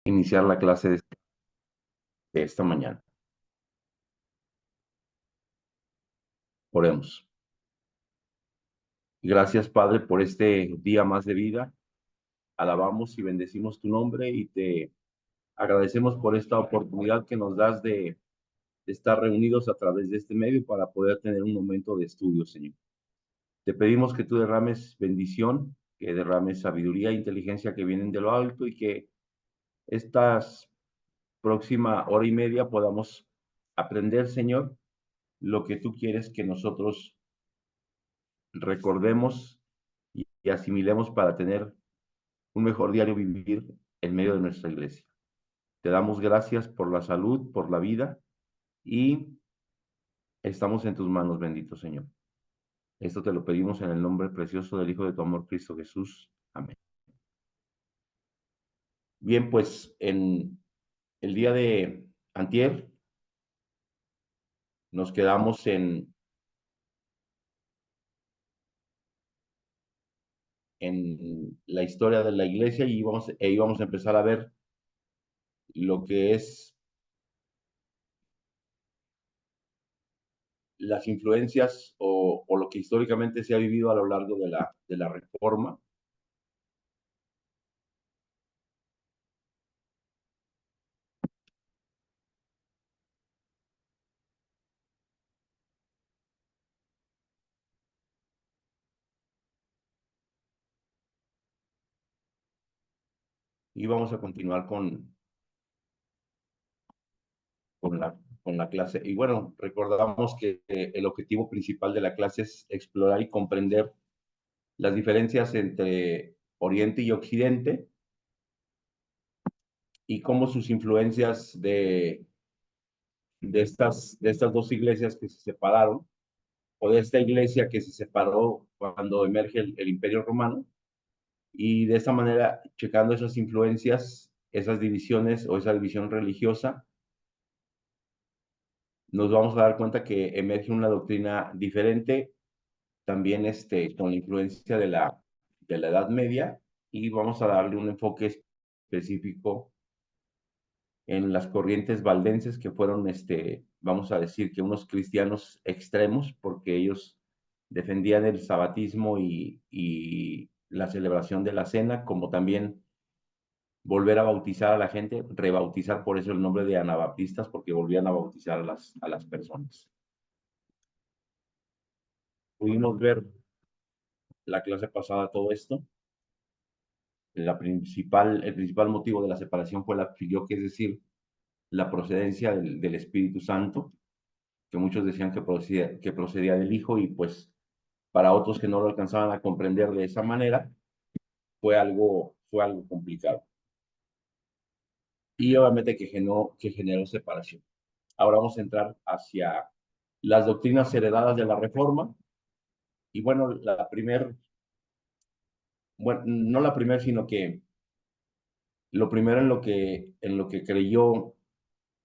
iniciar la clase de esta mañana. Oremos. Gracias, Padre, por este día más de vida. Alabamos y bendecimos tu nombre y te agradecemos por esta oportunidad que nos das de estar reunidos a través de este medio para poder tener un momento de estudio, Señor. Te pedimos que tú derrames bendición, que derrames sabiduría e inteligencia que vienen de lo alto y que estas próxima hora y media podamos aprender, Señor, lo que tú quieres que nosotros recordemos y asimilemos para tener un mejor diario vivir en medio de nuestra iglesia. Te damos gracias por la salud, por la vida y estamos en tus manos, bendito Señor. Esto te lo pedimos en el nombre precioso del Hijo de tu amor, Cristo Jesús. Amén. Bien, pues en el día de antier nos quedamos en la historia de la iglesia y íbamos a empezar a ver lo que es las influencias o lo que históricamente se ha vivido a lo largo de la Reforma. Y vamos a continuar con con la clase. Y bueno, recordamos que el objetivo principal de la clase es explorar y comprender las diferencias entre Oriente y Occidente y cómo sus influencias de estas dos iglesias que se separaron, o de esta iglesia que se separó cuando emerge el Imperio Romano, y de esta manera, checando esas influencias, esas divisiones o esa división religiosa, nos vamos a dar cuenta que emerge una doctrina diferente, también con la influencia de la Edad Media, y vamos a darle un enfoque específico en las corrientes valdenses que fueron, vamos a decir que unos cristianos extremos, porque ellos defendían el sabatismo y la celebración de la cena, como también volver a bautizar a la gente, rebautizar por eso el nombre de anabaptistas, porque volvían a bautizar a las personas. Pudimos ver la clase pasada todo esto. El principal motivo de la separación fue la filioque, es decir, la procedencia del Espíritu Santo, que muchos decían que procedía del Hijo, y pues para otros que no lo alcanzaban a comprender de esa manera, fue algo complicado. Y obviamente que generó separación. Ahora vamos a entrar hacia las doctrinas heredadas de la Reforma. Y bueno, bueno, no la primera, sino que lo primero en lo que creyó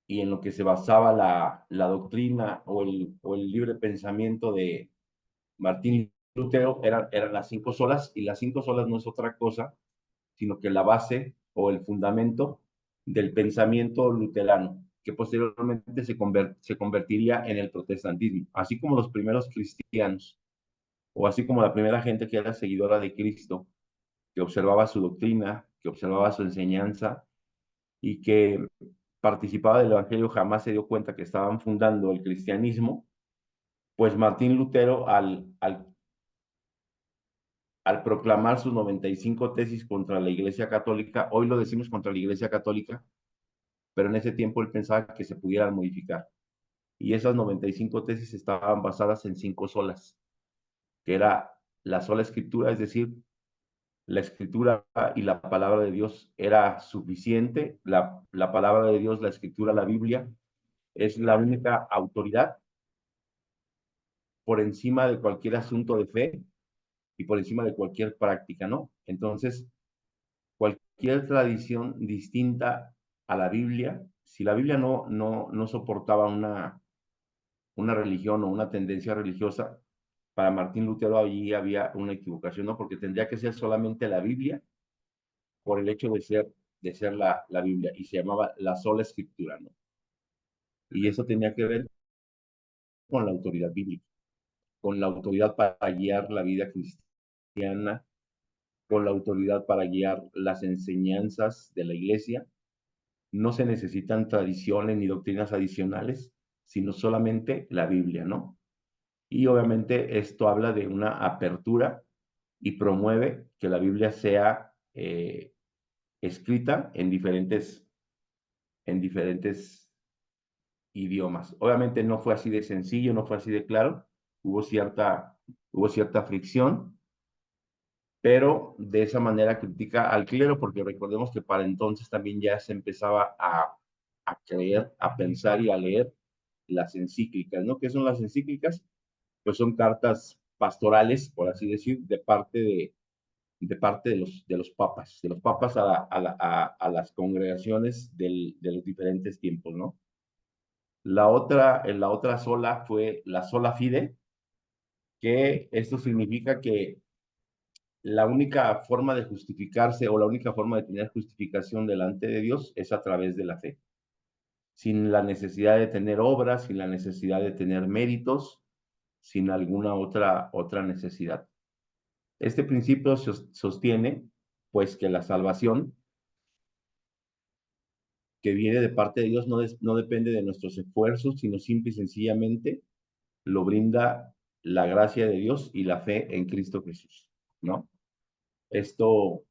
y en lo que se basaba la doctrina o el libre pensamiento de Martín Lutero eran las cinco solas, y las cinco solas no es otra cosa, sino que la base o el fundamento del pensamiento luterano, que posteriormente se convertiría en el protestantismo, así como los primeros cristianos, o así como la primera gente que era seguidora de Cristo, que observaba su doctrina, que observaba su enseñanza y que participaba del Evangelio, jamás se dio cuenta que estaban fundando el cristianismo. Pues Martín Lutero, al proclamar sus 95 tesis contra la Iglesia Católica, hoy lo decimos contra la Iglesia Católica, pero en ese tiempo él pensaba que se pudieran modificar. Y esas 95 tesis estaban basadas en cinco solas, que era la sola escritura, es decir, la escritura y la palabra de Dios era suficiente. La palabra de Dios, la escritura, la Biblia, es la única autoridad por encima de cualquier asunto de fe y por encima de cualquier práctica, ¿no? Entonces, cualquier tradición distinta a la Biblia, si la Biblia no soportaba una religión o una tendencia religiosa, para Martín Lutero allí había una equivocación, ¿no? Porque tendría que ser solamente la Biblia por el hecho ser la Biblia, y se llamaba la sola escritura, ¿no? Y eso tenía que ver con la autoridad bíblica, con la autoridad para guiar la vida cristiana, con la autoridad para guiar las enseñanzas de la iglesia. No se necesitan tradiciones ni doctrinas adicionales, sino solamente la Biblia, ¿no? Y obviamente esto habla de una apertura y promueve que la Biblia sea escrita en diferentes idiomas. Obviamente no fue así de sencillo, no fue así de claro, hubo cierta fricción, pero de esa manera critica al clero, porque recordemos que para entonces también ya se empezaba a creer, a pensar y a leer las encíclicas, ¿no? ¿Qué son las encíclicas? Pues son cartas pastorales, por así decir, de parte de los papas a las congregaciones de los diferentes tiempos, ¿no? La otra sola fue la sola fide, que esto significa que la única forma de justificarse o la única forma de tener justificación delante de Dios es a través de la fe, sin la necesidad de tener obras, sin la necesidad de tener méritos, sin alguna otra necesidad. Este principio sostiene, pues, que la salvación que viene de parte de Dios no depende de nuestros esfuerzos, sino simple y sencillamente lo brinda la gracia de Dios y la fe en Cristo Jesús, ¿no? Esto,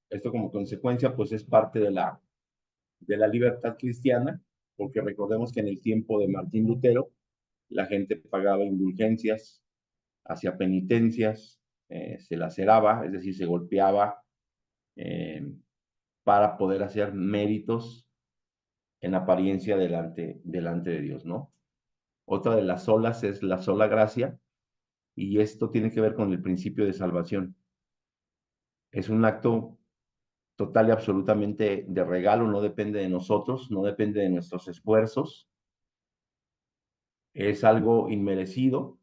esto como consecuencia, pues es parte de la libertad cristiana, porque recordemos que en el tiempo de Martín Lutero, la gente pagaba indulgencias, hacía penitencias, se laceraba, es decir, se golpeaba eh, para poder hacer méritos en apariencia delante de Dios, ¿no? Otra de las solas es la sola gracia, y esto tiene que ver con el principio de salvación. Es un acto total y absolutamente de regalo, no depende de nosotros, no depende de nuestros esfuerzos, es algo inmerecido,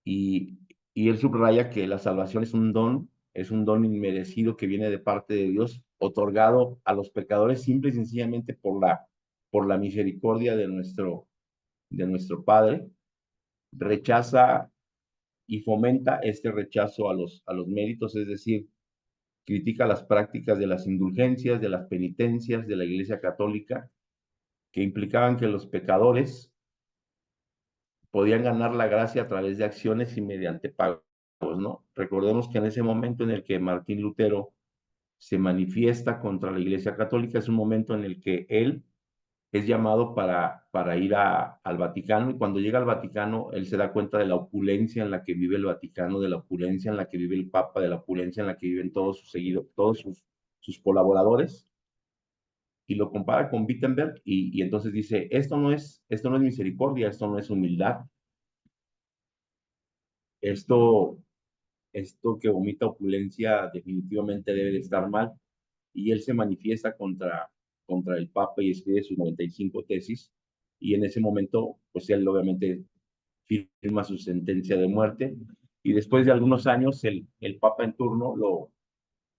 y, y él subraya que la salvación es un don inmerecido que viene de parte de Dios, otorgado a los pecadores simple y sencillamente por la misericordia de nuestro Padre. Rechaza y fomenta este rechazo a los méritos, es decir, critica las prácticas de las indulgencias, de las penitencias de la Iglesia Católica, que implicaban que los pecadores podían ganar la gracia a través de acciones y mediante pagos, ¿no? Recordemos que en ese momento en el que Martín Lutero se manifiesta contra la Iglesia Católica, es un momento en el que él es llamado para ir al Vaticano, y cuando llega al Vaticano, él se da cuenta de la opulencia en la que vive el Vaticano, de la opulencia en la que vive el Papa, de la opulencia en la que viven todos sus seguidores, sus colaboradores, y lo compara con Wittenberg, y entonces dice, esto no es misericordia, esto no es humildad, esto, esto que vomita opulencia definitivamente debe de estar mal, y él se manifiesta contra el Papa y escribe sus 95 tesis, y en ese momento, pues él obviamente firma su sentencia de muerte, y después de algunos años el Papa en turno lo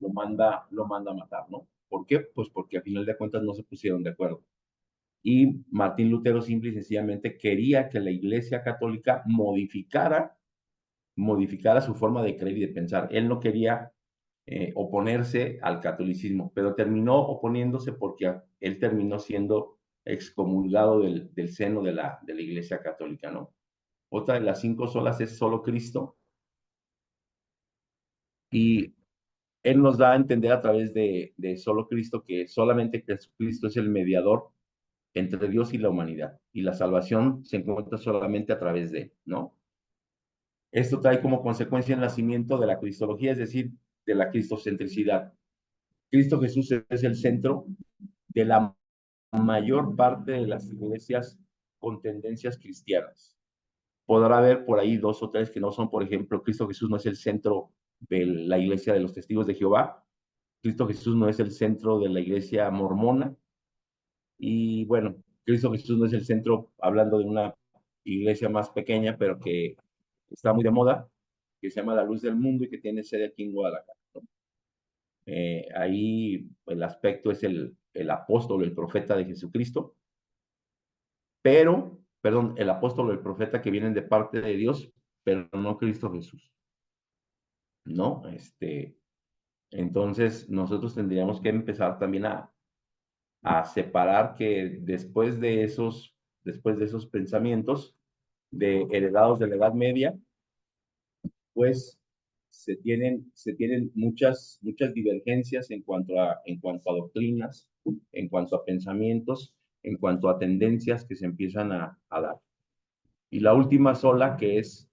manda a matar, ¿no? ¿Por qué? Pues porque a final de cuentas no se pusieron de acuerdo. Y Martín Lutero simple y sencillamente quería que la Iglesia Católica modificara su forma de creer y de pensar. Él no quería oponerse al catolicismo, pero terminó oponiéndose porque él terminó siendo excomulgado del seno de la Iglesia Católica, ¿no? Otra de las 5 solas es solo Cristo, y él nos da a entender a través de solo Cristo que solamente Jesucristo es el mediador entre Dios y la humanidad, y la salvación se encuentra solamente a través de él, ¿no? Esto trae como consecuencia el nacimiento de la cristología, es decir, de la cristocentricidad. Cristo Jesús es el centro de la mayor parte de las iglesias con tendencias cristianas. Podrá haber por ahí dos o tres que no son, por ejemplo, Cristo Jesús no es el centro de la iglesia de los testigos de Jehová, Cristo Jesús no es el centro de la iglesia mormona, y bueno, Cristo Jesús no es el centro, hablando de una iglesia más pequeña, pero que está muy de moda, que se llama La Luz del Mundo y que tiene sede aquí en Guadalajara, ¿no? Ahí el aspecto es el apóstol, el profeta de Jesucristo, pero, perdón, el apóstol o el profeta que vienen de parte de Dios, pero no Cristo Jesús, ¿no? Entonces, nosotros tendríamos que empezar también a separar que después de esos pensamientos heredados de la Edad Media, pues se tienen muchas divergencias en cuanto a doctrinas, en cuanto a pensamientos, en cuanto a tendencias que se empiezan a dar. Y la última sola, que es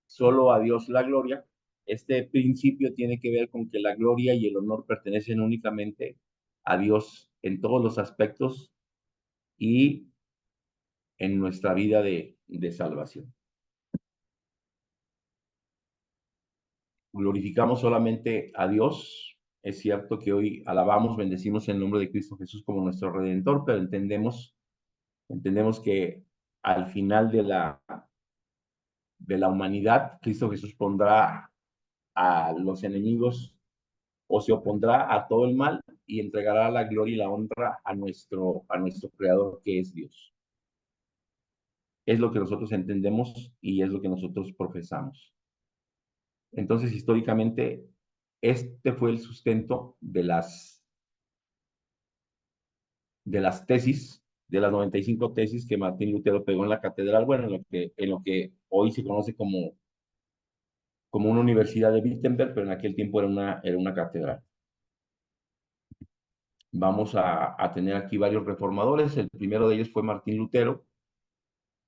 solo a Dios la gloria, este principio tiene que ver con que la gloria y el honor pertenecen únicamente a Dios en todos los aspectos y en nuestra vida de salvación. Glorificamos solamente a Dios. Es cierto que hoy alabamos, bendecimos el nombre de Cristo Jesús como nuestro Redentor, pero entendemos que al final de la humanidad, Cristo Jesús pondrá a los enemigos o se opondrá a todo el mal y entregará la gloria y la honra a nuestro Creador que es Dios. Es lo que nosotros entendemos y es lo que nosotros profesamos. Entonces, históricamente, este fue el sustento de las tesis, de las 95 tesis que Martín Lutero pegó en la catedral, bueno, en lo que hoy se conoce como una universidad de Wittenberg, pero en aquel tiempo era una catedral. Vamos a tener aquí varios reformadores. El primero de ellos fue Martín Lutero.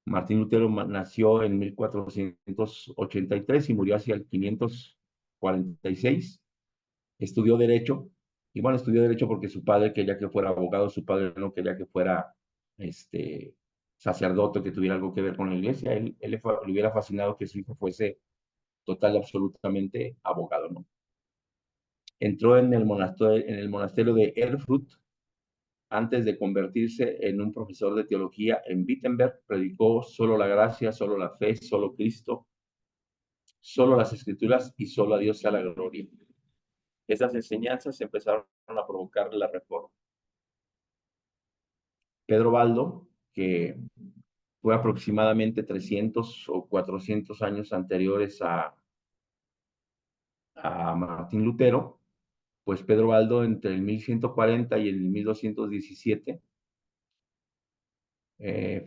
Martín Lutero nació en 1483 y murió hacia el 546. Estudió Derecho, y bueno, estudió Derecho porque su padre quería que fuera abogado, su padre no quería que fuera este, sacerdote, que tuviera algo que ver con la iglesia. Él le hubiera fascinado que su hijo fuese total y absolutamente abogado, ¿no? Entró en el monasterio de Erfurt antes de convertirse en un profesor de teología en Wittenberg. Predicó solo la gracia, solo la fe, solo Cristo, solo las escrituras y solo a Dios sea la gloria. Esas enseñanzas empezaron a provocar la reforma. Pedro Baldo, que fue aproximadamente 300 o 400 años anteriores a Martín Lutero, pues Pedro Baldo entre el 1140 y el 1217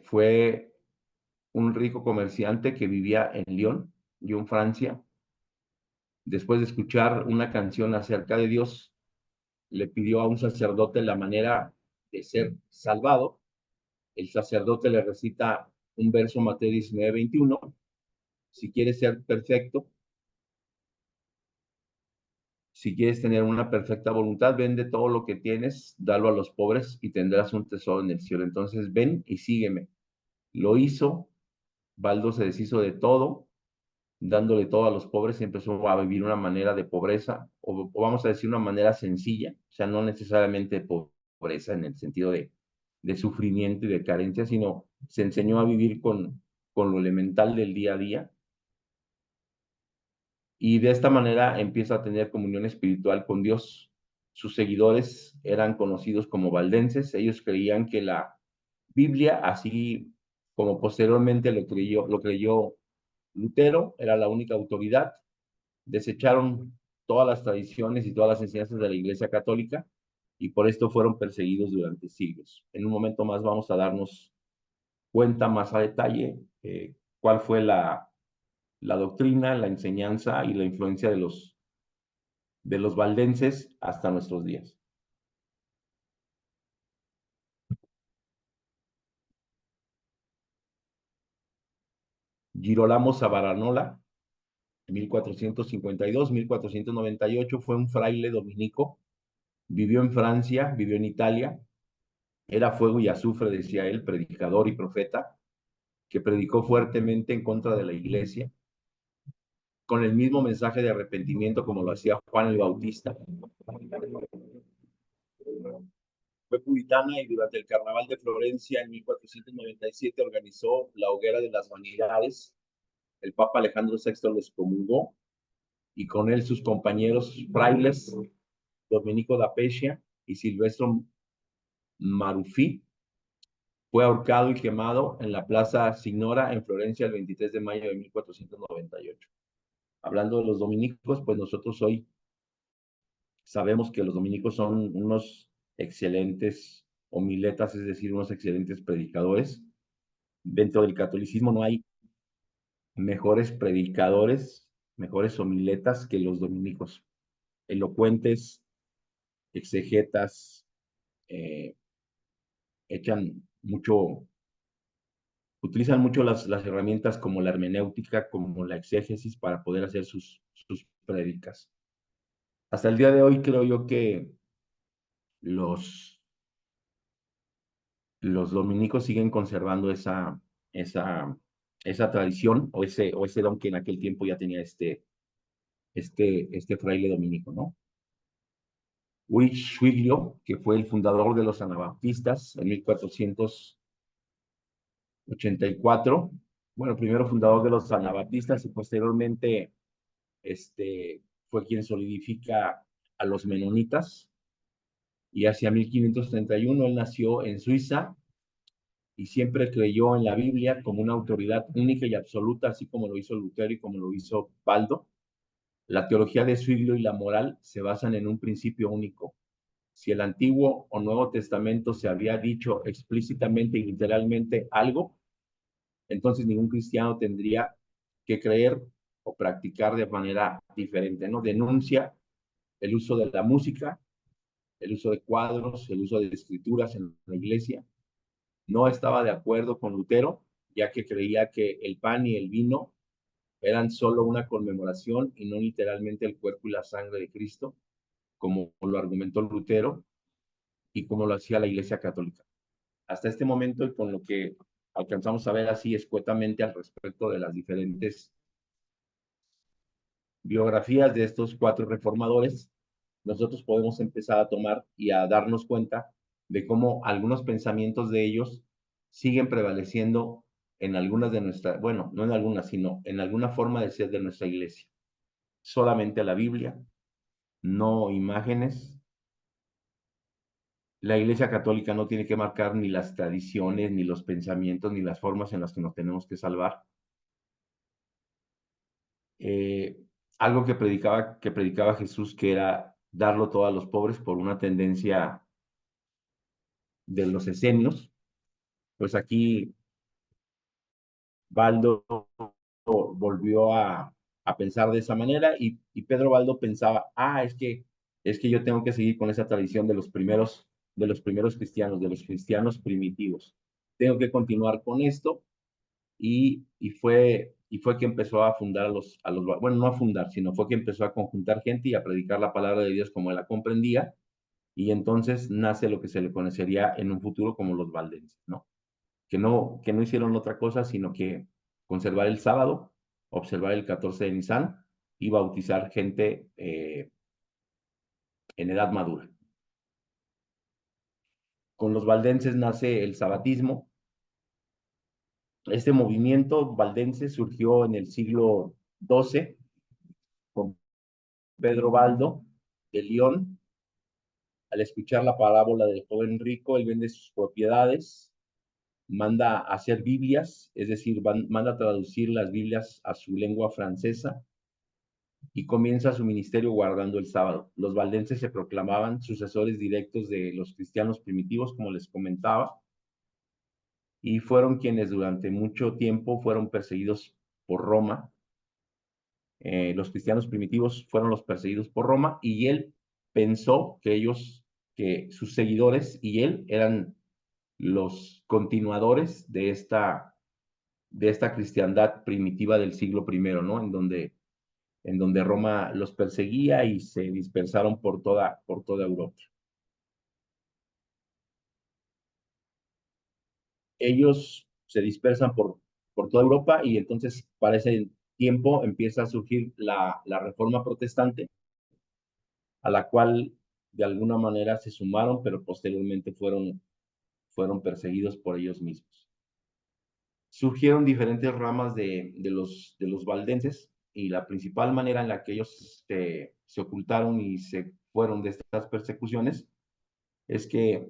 fue un rico comerciante que vivía en Lyon, Francia. Después de escuchar una canción acerca de Dios, le pidió a un sacerdote la manera de ser salvado. El sacerdote le recita un verso, Mateo 19:21. Si quieres ser perfecto, si quieres tener una perfecta voluntad, vende todo lo que tienes, dalo a los pobres y tendrás un tesoro en el cielo. Entonces ven y sígueme. Lo hizo, Baldo se deshizo de todo, dándole todo a los pobres y empezó a vivir una manera de pobreza, o vamos a decir una manera sencilla, o sea, no necesariamente pobreza en el sentido de sufrimiento y de carencia, sino se enseñó a vivir con lo elemental del día a día, y de esta manera empieza a tener comunión espiritual con Dios. Sus seguidores eran conocidos como valdenses. Ellos creían que la Biblia, así como posteriormente lo creyó Lutero, era la única autoridad. Desecharon todas las tradiciones y todas las enseñanzas de la Iglesia Católica y por esto fueron perseguidos durante siglos. En un momento más vamos a darnos cuenta más a detalle cuál fue la doctrina, la enseñanza y la influencia de los valdenses hasta nuestros días. Girolamo Savonarola, 1452-1498, fue un fraile dominico, vivió en Francia, vivió en Italia, era fuego y azufre, decía él, predicador y profeta, que predicó fuertemente en contra de la iglesia, con el mismo mensaje de arrepentimiento como lo hacía Juan el Bautista. Fue puritana y durante el Carnaval de Florencia en 1497 organizó la Hoguera de las Vanidades. El Papa Alejandro VI lo excomulgó y con él sus compañeros frailes Domenico da Pescia y Silvestro Maruffi, fue ahorcado y quemado en la Plaza Signora en Florencia el 23 de mayo de 1498. Hablando de los dominicos, pues nosotros hoy sabemos que los dominicos son unos excelentes homiletas, es decir, unos excelentes predicadores. Dentro del catolicismo no hay mejores predicadores, mejores homiletas que los dominicos. Elocuentes, exegetas, eh, echan mucho, utilizan mucho las herramientas como la hermenéutica, como la exégesis para poder hacer sus prédicas. Hasta el día de hoy creo yo que los, los dominicos siguen conservando esa, esa tradición o ese don que en aquel tiempo ya tenía este fraile dominico, ¿no? Ulrich Zwinglio, que fue el fundador de los anabaptistas en 1484, bueno, primero fundador de los anabaptistas y posteriormente fue quien solidifica a los menonitas, y hacia 1531 él nació en Suiza y siempre creyó en la Biblia como una autoridad única y absoluta, así como lo hizo Lutero y como lo hizo Baldo. La teología de Zwinglio y la moral se basan en un principio único. Si el Antiguo o Nuevo Testamento se había dicho explícitamente y literalmente algo, entonces ningún cristiano tendría que creer o practicar de manera diferente, ¿no? Denuncia el uso de la música, el uso de cuadros, el uso de escrituras en la iglesia. No estaba de acuerdo con Lutero, ya que creía que el pan y el vino eran solo una conmemoración y no literalmente el cuerpo y la sangre de Cristo, como lo argumentó Lutero y como lo hacía la Iglesia Católica. Hasta este momento, y con lo que alcanzamos a ver así escuetamente al respecto de las diferentes biografías de estos cuatro reformadores, nosotros podemos empezar a tomar y a darnos cuenta de cómo algunos pensamientos de ellos siguen prevaleciendo en algunas de nuestras, bueno, no en algunas, sino en alguna forma de ser de nuestra iglesia. Solamente la Biblia, no imágenes. La Iglesia Católica no tiene que marcar ni las tradiciones, ni los pensamientos, ni las formas en las que nos tenemos que salvar. Eh, Algo que predicaba Jesús, que era darlo todo a los pobres por una tendencia de los esenios, pues aquí Baldo volvió a pensar de esa manera y Pedro Baldo pensaba, es que yo tengo que seguir con esa tradición de los primeros cristianos, de los cristianos primitivos. Tengo que continuar con esto y fue que empezó a fundar bueno, no a fundar, sino fue que empezó a conjuntar gente y a predicar la palabra de Dios como él la comprendía, y entonces nace lo que se le conocería en un futuro como los valdenses, ¿no? Que no hicieron otra cosa, sino que conservar el sábado, observar el 14 de Nisan y bautizar gente en edad madura. Con los valdenses nace el sabatismo. Este movimiento valdense surgió en el siglo XII con Pedro Baldo de León. Al escuchar la parábola del joven rico, él vende sus propiedades, manda a hacer Biblias, es decir, manda a traducir las Biblias a su lengua francesa y comienza su ministerio guardando el sábado. Los valdenses se proclamaban sucesores directos de los cristianos primitivos, como les comentaba, y fueron quienes durante mucho tiempo fueron perseguidos por Roma. Los cristianos primitivos fueron los perseguidos por Roma y él pensó que sus seguidores y él eran los continuadores de esta cristiandad primitiva del siglo I, ¿no? En donde Roma los perseguía y se dispersaron por toda Europa. Ellos se dispersan por toda Europa y entonces para ese tiempo empieza a surgir la Reforma Protestante, a la cual de alguna manera se sumaron, pero posteriormente fueron perseguidos por ellos mismos. Surgieron diferentes ramas de los valdenses y la principal manera en la que ellos se ocultaron y se fueron de estas persecuciones es que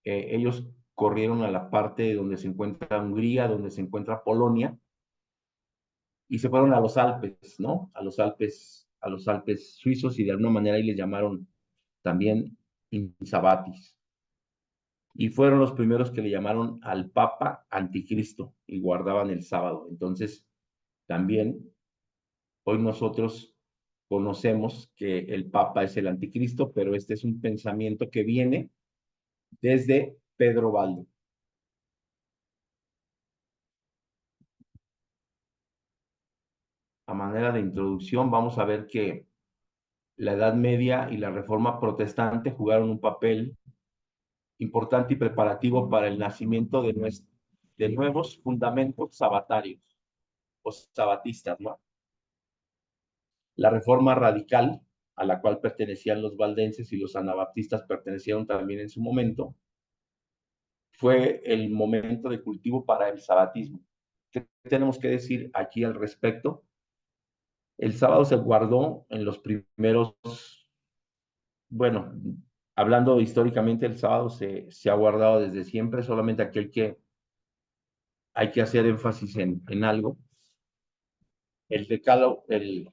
ellos corrieron a la parte donde se encuentra Hungría, donde se encuentra Polonia, y se fueron a los Alpes, ¿no? A los Alpes suizos, y de alguna manera ahí les llamaron también Insabatis. Y fueron los primeros que le llamaron al Papa Anticristo y guardaban el sábado. Entonces, también hoy nosotros conocemos que el Papa es el Anticristo, pero este es un pensamiento que viene desde Pedro Baldo. A manera de introducción, vamos a ver que la Edad Media y la Reforma Protestante jugaron un papel importante y preparativo para el nacimiento de nuevos fundamentos sabatarios o sabatistas, ¿no? La Reforma Radical, a la cual pertenecían los valdenses y los anabaptistas pertenecieron también en su momento, fue el momento de cultivo para el sabatismo. ¿Qué tenemos que decir aquí al respecto? El sábado se guardó en los primeros, bueno, hablando históricamente, el sábado se ha guardado desde siempre, solamente aquí hay que hacer énfasis en algo. El decálogo en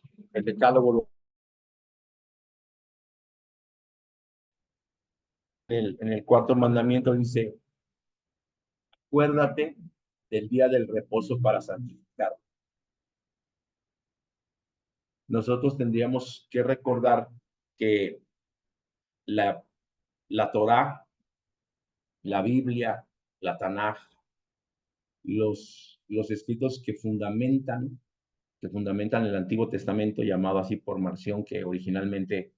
el cuarto mandamiento dice, acuérdate del día del reposo para santificar. Nosotros tendríamos que recordar que la, la Torá, la Biblia, la Tanaj, los escritos que fundamentan el Antiguo Testamento, llamado así por Marción, que originalmente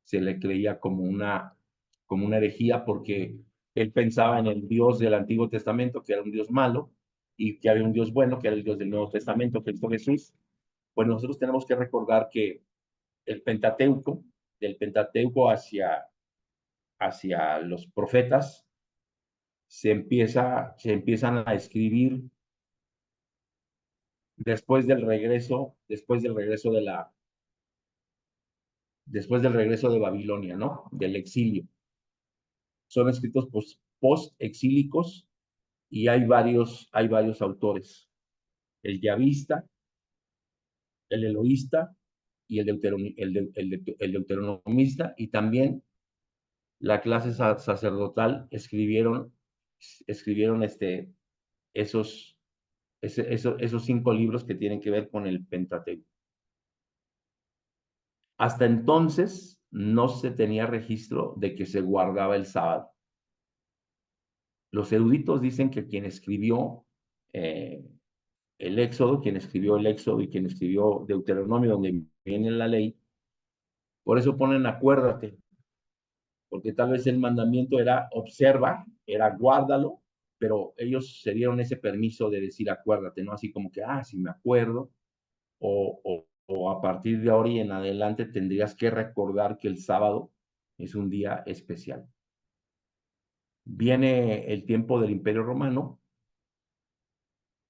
se le creía como una herejía porque él pensaba en el Dios del Antiguo Testamento, que era un Dios malo, y que había un Dios bueno, que era el Dios del Nuevo Testamento, Cristo Jesús. Pues nosotros tenemos que recordar que el Pentateuco, del Pentateuco hacia los profetas, se empiezan a escribir después del regreso de Babilonia, ¿no? Del exilio. Son escritos post-exílicos y hay varios autores. El Yavista, el Eloísta y el Deuteronomista, y también la clase sacerdotal escribieron esos 5 libros que tienen que ver con el Pentateuco. Hasta entonces no se tenía registro de que se guardaba el sábado. Los eruditos dicen que quien escribió el Éxodo y quien escribió Deuteronomio, donde viene la ley, por eso ponen acuérdate, porque tal vez el mandamiento era observa, era guárdalo, pero ellos se dieron ese permiso de decir acuérdate, no así como que, si me acuerdo, o a partir de ahora y en adelante tendrías que recordar que el sábado es un día especial. Viene el tiempo del Imperio Romano,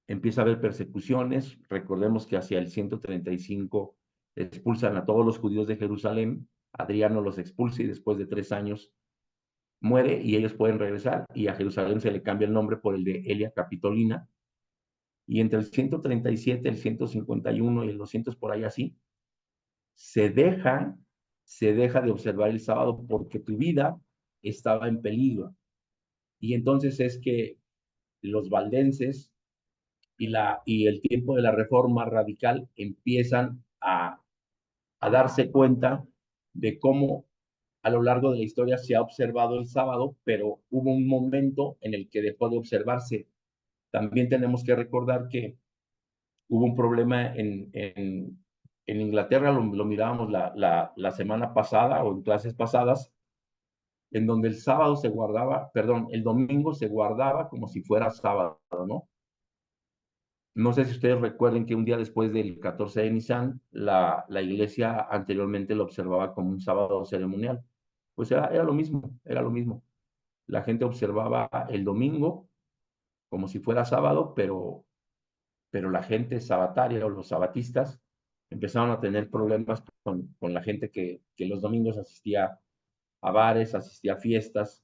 empieza a haber persecuciones, recordemos que hacia el 135 expulsan a todos los judíos de Jerusalén, Adriano los expulsa y después de 3 años muere y ellos pueden regresar, y a Jerusalén se le cambia el nombre por el de Elia Capitolina, y entre el 137, el 151 y el 200 por ahí así, se deja, se deja de observar el sábado porque tu vida estaba en peligro. Y entonces es que los valdenses y el tiempo de la reforma radical empiezan a darse cuenta de cómo a lo largo de la historia se ha observado el sábado, pero hubo un momento en el que dejó de observarse. También tenemos que recordar que hubo un problema en Inglaterra, lo mirábamos la semana pasada o en clases pasadas, en donde el sábado se guardaba, perdón, el domingo se guardaba como si fuera sábado, ¿no? No sé si ustedes recuerden que un día después del 14 de Nisan, la iglesia anteriormente lo observaba como un sábado ceremonial. Pues era lo mismo, era lo mismo. La gente observaba el domingo como si fuera sábado, pero la gente sabataria o los sabatistas empezaron a tener problemas con la gente que los domingos asistía a bares, asistía a fiestas,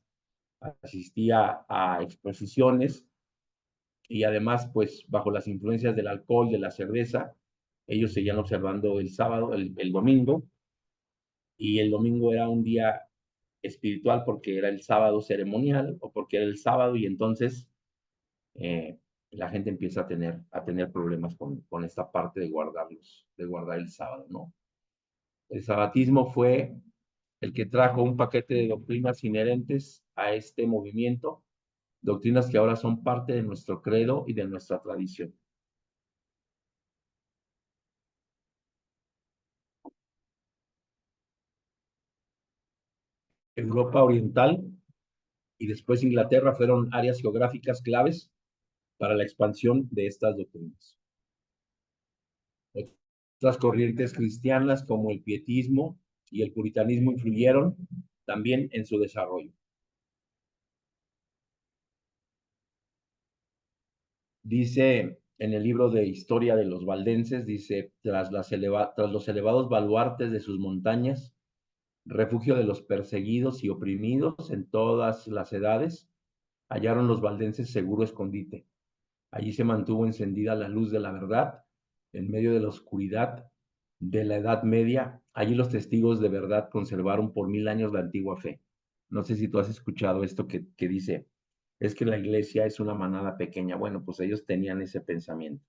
asistía a exposiciones y además, pues bajo las influencias del alcohol, de la cerveza, ellos seguían observando el sábado, el domingo, y el domingo era un día espiritual porque era el sábado ceremonial o porque era el sábado y entonces eh, la gente empieza a tener problemas con esta parte de guardar el sábado, ¿no? El sabatismo fue el que trajo un paquete de doctrinas inherentes a este movimiento, doctrinas que ahora son parte de nuestro credo y de nuestra tradición. Europa Oriental y después Inglaterra fueron áreas geográficas claves para la expansión de estas doctrinas. Otras corrientes cristianas como el pietismo y el puritanismo influyeron también en su desarrollo. Dice en el libro de Historia de los Valdenses, dice, tras los elevados baluartes de sus montañas, refugio de los perseguidos y oprimidos en todas las edades, hallaron los valdenses seguro escondite. Allí se mantuvo encendida la luz de la verdad en medio de la oscuridad de la Edad Media. Allí los testigos de verdad conservaron por 1000 años la antigua fe. No sé si tú has escuchado esto que dice, es que la iglesia es una manada pequeña. Bueno, pues ellos tenían ese pensamiento.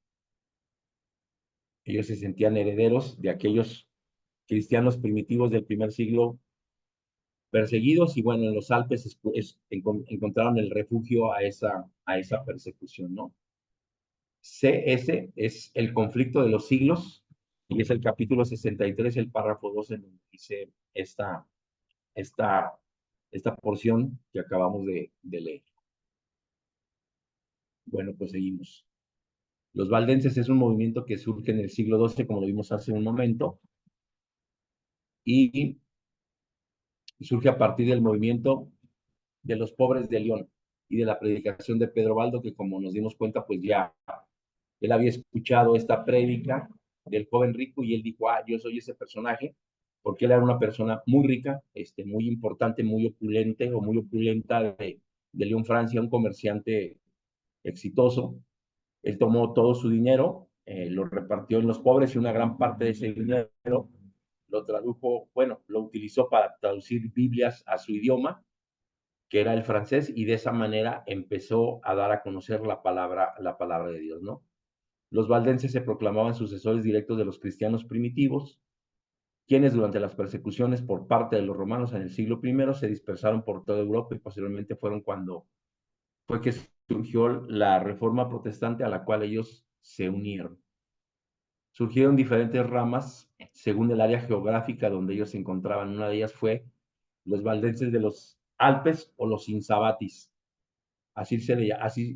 Ellos se sentían herederos de aquellos cristianos primitivos del primer siglo perseguidos y bueno, en los Alpes encontraron el refugio a esa persecución, ¿no? CS es el conflicto de los siglos y es el capítulo 63, el párrafo 2 en donde dice esta, esta porción que acabamos de leer. Bueno, pues seguimos. Los valdenses es un movimiento que surge en el siglo XII, como lo vimos hace un momento, y surge a partir del movimiento de los pobres de León y de la predicación de Pedro Baldo, que como nos dimos cuenta, pues ya él había escuchado esta prédica del joven rico y él dijo, ah, yo soy ese personaje, porque él era una persona muy rica, muy importante, muy opulente o muy opulenta de León, Francia, un comerciante exitoso. Él tomó todo su dinero, lo repartió en los pobres y una gran parte de ese dinero lo tradujo, bueno, lo utilizó para traducir Biblias a su idioma, que era el francés, y de esa manera empezó a dar a conocer la palabra de Dios, ¿no? Los valdenses se proclamaban sucesores directos de los cristianos primitivos, quienes durante las persecuciones por parte de los romanos en el siglo I se dispersaron por toda Europa y posteriormente fueron cuando fue que surgió la reforma protestante a la cual ellos se unieron. Surgieron diferentes ramas según el área geográfica donde ellos se encontraban. Una de ellas fue los valdenses de los Alpes o los insabatis. Así,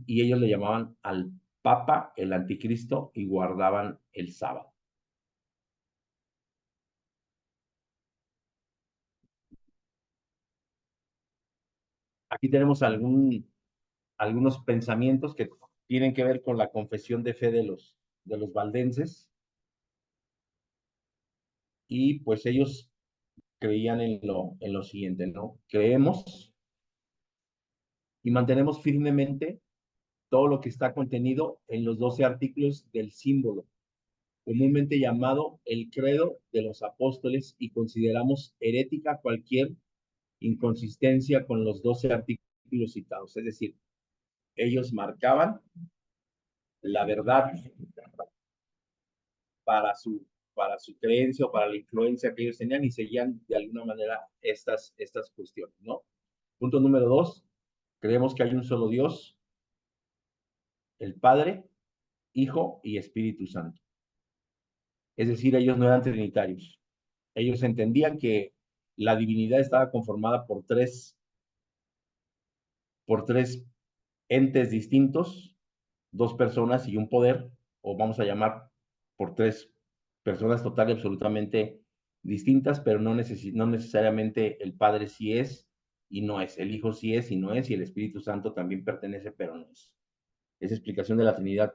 y ellos le llamaban al Papa el anticristo y guardaban el sábado. Aquí tenemos algunos pensamientos que tienen que ver con la confesión de fe de los valdenses y pues ellos creían en lo siguiente, ¿no? Creemos y mantenemos firmemente todo lo que está contenido en los 12 artículos del símbolo, comúnmente llamado el credo de los apóstoles, y consideramos herética cualquier inconsistencia con los 12 artículos citados. Es decir, ellos marcaban la verdad para su, para su creencia o para la influencia que ellos tenían y seguían de alguna manera estas cuestiones, ¿no? Punto número 2, creemos que hay un solo Dios, el Padre, Hijo y Espíritu Santo. Es decir, ellos no eran trinitarios. Ellos entendían que la divinidad estaba conformada por tres entes distintos, dos personas y un poder, o vamos a llamar por tres personas total y absolutamente distintas, pero no necesariamente el Padre sí es y no es, el Hijo sí es y no es, y el Espíritu Santo también pertenece, pero no es. Esa explicación de la Trinidad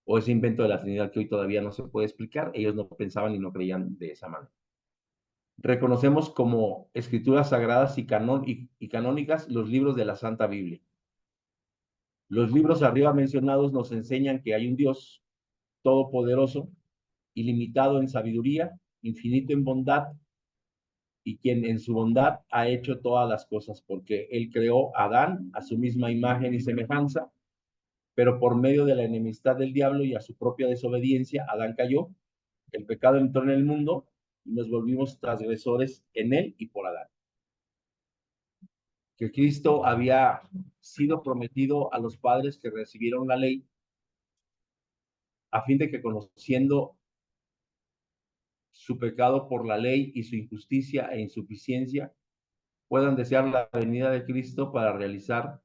o ese invento de la Trinidad que hoy todavía no se puede explicar, ellos no pensaban y no creían de esa manera. Reconocemos como escrituras sagradas y canónicas los libros de la Santa Biblia. Los libros arriba mencionados nos enseñan que hay un Dios todopoderoso, ilimitado en sabiduría, infinito en bondad, y quien en su bondad ha hecho todas las cosas, porque él creó a Adán a su misma imagen y semejanza, pero por medio de la enemistad del diablo y a su propia desobediencia, Adán cayó, el pecado entró en el mundo y nos volvimos transgresores en él y por Adán. Que Cristo había sido prometido a los padres que recibieron la ley, a fin de que conociendo su pecado por la ley y su injusticia e insuficiencia, puedan desear la venida de Cristo para realizar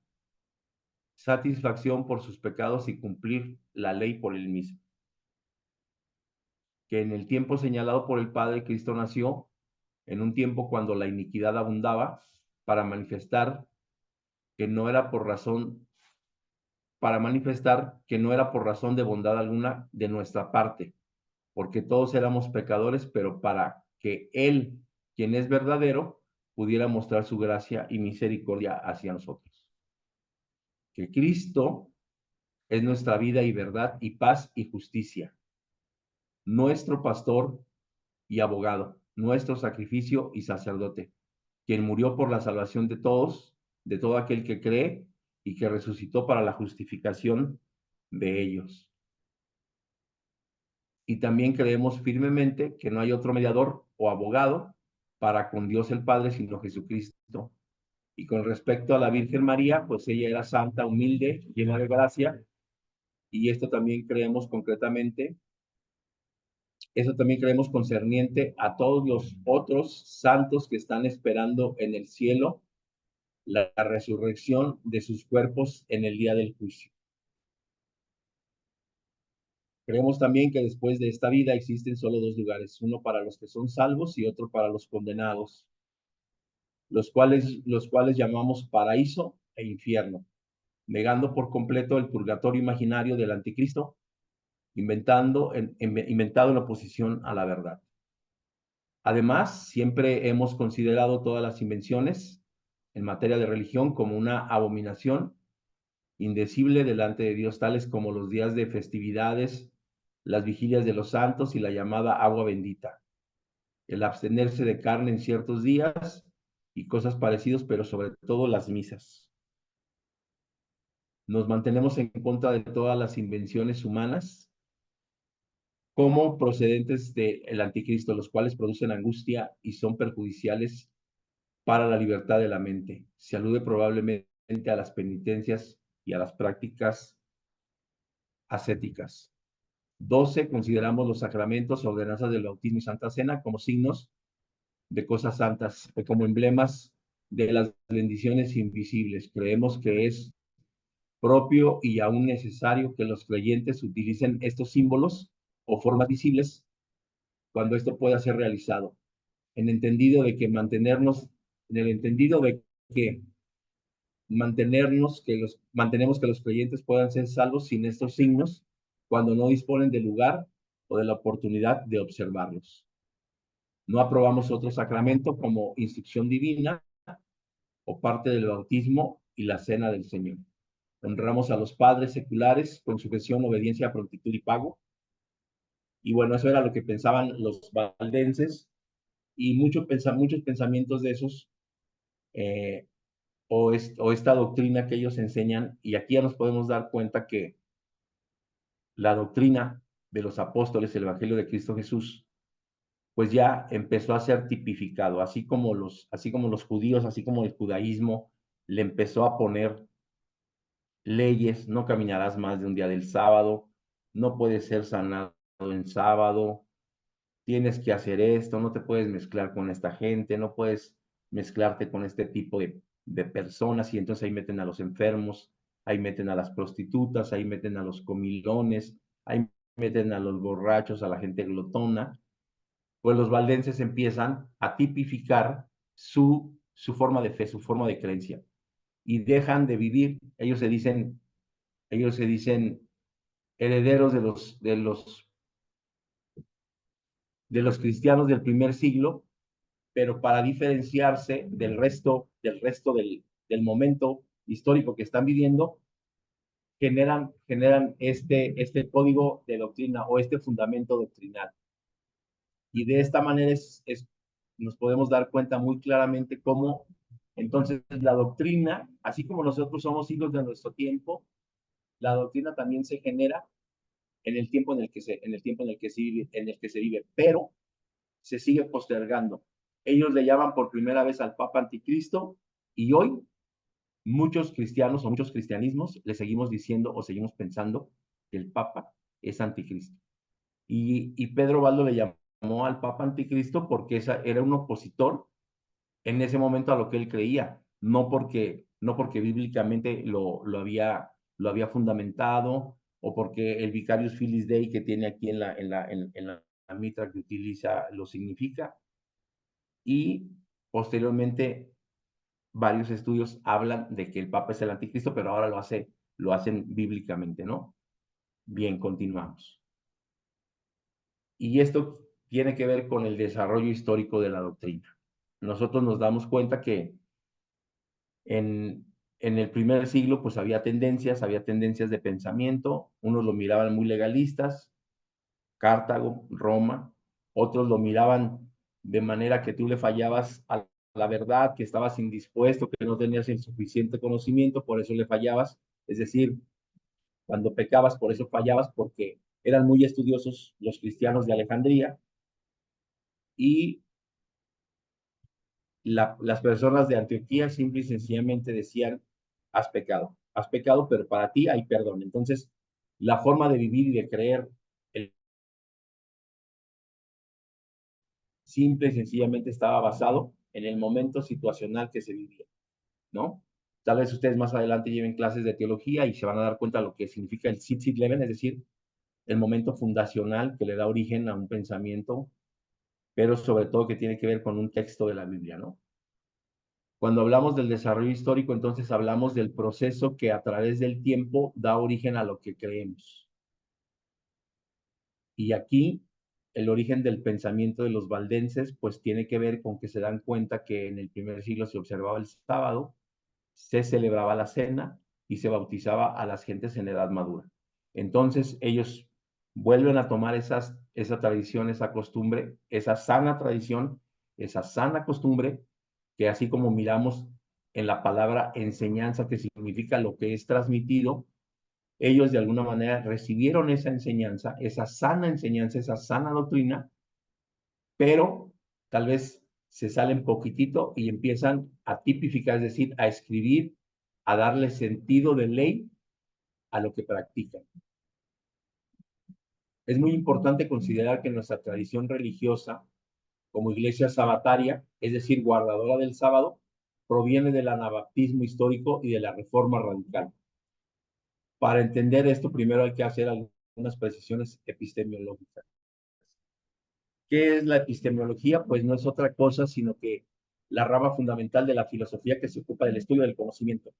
satisfacción por sus pecados y cumplir la ley por él mismo. Que en el tiempo señalado por el Padre, Cristo nació, en un tiempo cuando la iniquidad abundaba, para manifestar que no era por razón, de bondad alguna de nuestra parte, porque todos éramos pecadores, pero para que Él, quien es verdadero, pudiera mostrar su gracia y misericordia hacia nosotros. Que Cristo es nuestra vida y verdad y paz y justicia, nuestro pastor y abogado, nuestro sacrificio y sacerdote, quien murió por la salvación de todos, de todo aquel que cree y que resucitó para la justificación de ellos. Y también creemos firmemente que no hay otro mediador o abogado para con Dios el Padre sino Jesucristo. Y con respecto a la Virgen María, pues ella era santa, humilde, llena de gracia, y esto también creemos concretamente. Eso también creemos concerniente a todos los otros santos que están esperando en el cielo la resurrección de sus cuerpos en el día del juicio. Creemos también que después de esta vida existen solo dos lugares, uno para los que son salvos y otro para los condenados, los cuales llamamos paraíso e infierno, negando por completo el purgatorio imaginario del anticristo, inventado en oposición a la verdad. Además, siempre hemos considerado todas las invenciones en materia de religión como una abominación indecible delante de Dios, tales como los días de festividades, las vigilias de los santos y la llamada agua bendita, el abstenerse de carne en ciertos días y cosas parecidas, pero sobre todo las misas. Nos mantenemos en contra de todas las invenciones humanas como procedentes del anticristo, los cuales producen angustia y son perjudiciales para la libertad de la mente. Se alude probablemente a las penitencias y a las prácticas ascéticas. 12. Consideramos los sacramentos, ordenanzas del bautismo y Santa Cena como signos de cosas santas o como emblemas de las bendiciones invisibles. Creemos que es propio y aún necesario que los creyentes utilicen estos símbolos o formas visibles cuando esto pueda ser realizado, en entendido de que mantenernos, en el entendido de que mantenemos que los creyentes puedan ser salvos sin estos signos cuando no disponen del lugar o de la oportunidad de observarlos. No aprobamos otro sacramento como instrucción divina o parte del bautismo y la cena del Señor. Honramos a los padres seculares con sujeción, obediencia, prontitud y pago. Y bueno, eso era lo que pensaban los valdenses y muchos pensamientos de esos eh, o esta doctrina que ellos enseñan, y aquí ya nos podemos dar cuenta que la doctrina de los apóstoles, el Evangelio de Cristo Jesús, pues ya empezó a ser tipificado, así como los judíos, así como el judaísmo le empezó a poner leyes: no caminarás más de un día del sábado, no puedes ser sanado en sábado, tienes que hacer esto, no te puedes mezclar con esta gente, no puedes mezclarte con este tipo de personas, y entonces ahí meten a los enfermos, ahí meten a las prostitutas, ahí meten a los comilones, ahí meten a los borrachos, a la gente glotona. Pues los valdenses empiezan a tipificar su forma de fe, su forma de creencia, y dejan de vivir. Ellos se dicen herederos de los cristianos del primer siglo, pero para diferenciarse del momento histórico que están viviendo, generan este código de doctrina o este fundamento doctrinal. Y de esta manera nos podemos dar cuenta muy claramente cómo entonces la doctrina, así como nosotros somos hijos de nuestro tiempo, la doctrina también se genera en el tiempo en el que se vive, pero se sigue postergando. Ellos le llaman por primera vez al Papa Anticristo y hoy muchos cristianos o muchos cristianismos le seguimos diciendo o seguimos pensando que el Papa es Anticristo. Y Pedro Baldo le llamó al Papa Anticristo porque era un opositor en ese momento a lo que él creía, no porque bíblicamente lo había fundamentado o porque el Vicarius Filis Dei que tiene aquí en la mitra que utiliza lo significa. Y posteriormente varios estudios hablan de que el Papa es el Anticristo, pero ahora lo hacen bíblicamente, ¿no? Bien, continuamos. Y esto tiene que ver con el desarrollo histórico de la doctrina. Nosotros nos damos cuenta que en, en el primer siglo pues había tendencias de pensamiento, unos lo miraban muy legalistas, Cartago, Roma, otros lo miraban de manera que tú le fallabas a la verdad, que estabas indispuesto, que no tenías el suficiente conocimiento, por eso le fallabas, es decir, cuando pecabas, por eso fallabas, porque eran muy estudiosos los cristianos de Alejandría y las personas de Antioquía simple y sencillamente decían, has pecado, pero para ti hay perdón. Entonces, la forma de vivir y de creer simple y sencillamente estaba basado en el momento situacional que se vivía, ¿no? Tal vez ustedes más adelante lleven clases de teología y se van a dar cuenta de lo que significa el Sit Sit Leven, es decir, el momento fundacional que le da origen a un pensamiento, pero sobre todo que tiene que ver con un texto de la Biblia, ¿no? Cuando hablamos del desarrollo histórico, entonces hablamos del proceso que a través del tiempo da origen a lo que creemos. Y aquí el origen del pensamiento de los valdenses, pues tiene que ver con que se dan cuenta que en el primer siglo se observaba el sábado, se celebraba la cena y se bautizaba a las gentes en edad madura. Entonces ellos vuelven a tomar esa tradición, esa costumbre, esa sana tradición, esa sana costumbre, que así como miramos en la palabra enseñanza, que significa lo que es transmitido, ellos de alguna manera recibieron esa enseñanza, esa sana doctrina, pero tal vez se salen poquitito y empiezan a tipificar, es decir, a escribir, a darle sentido de ley a lo que practican. Es muy importante considerar que nuestra tradición religiosa, como iglesia sabataria, es decir, guardadora del sábado, proviene del anabaptismo histórico y de la reforma radical. Para entender esto, primero hay que hacer algunas precisiones epistemológicas. ¿Qué es la epistemología? Pues no es otra cosa sino que la rama fundamental de la filosofía que se ocupa del estudio del conocimiento.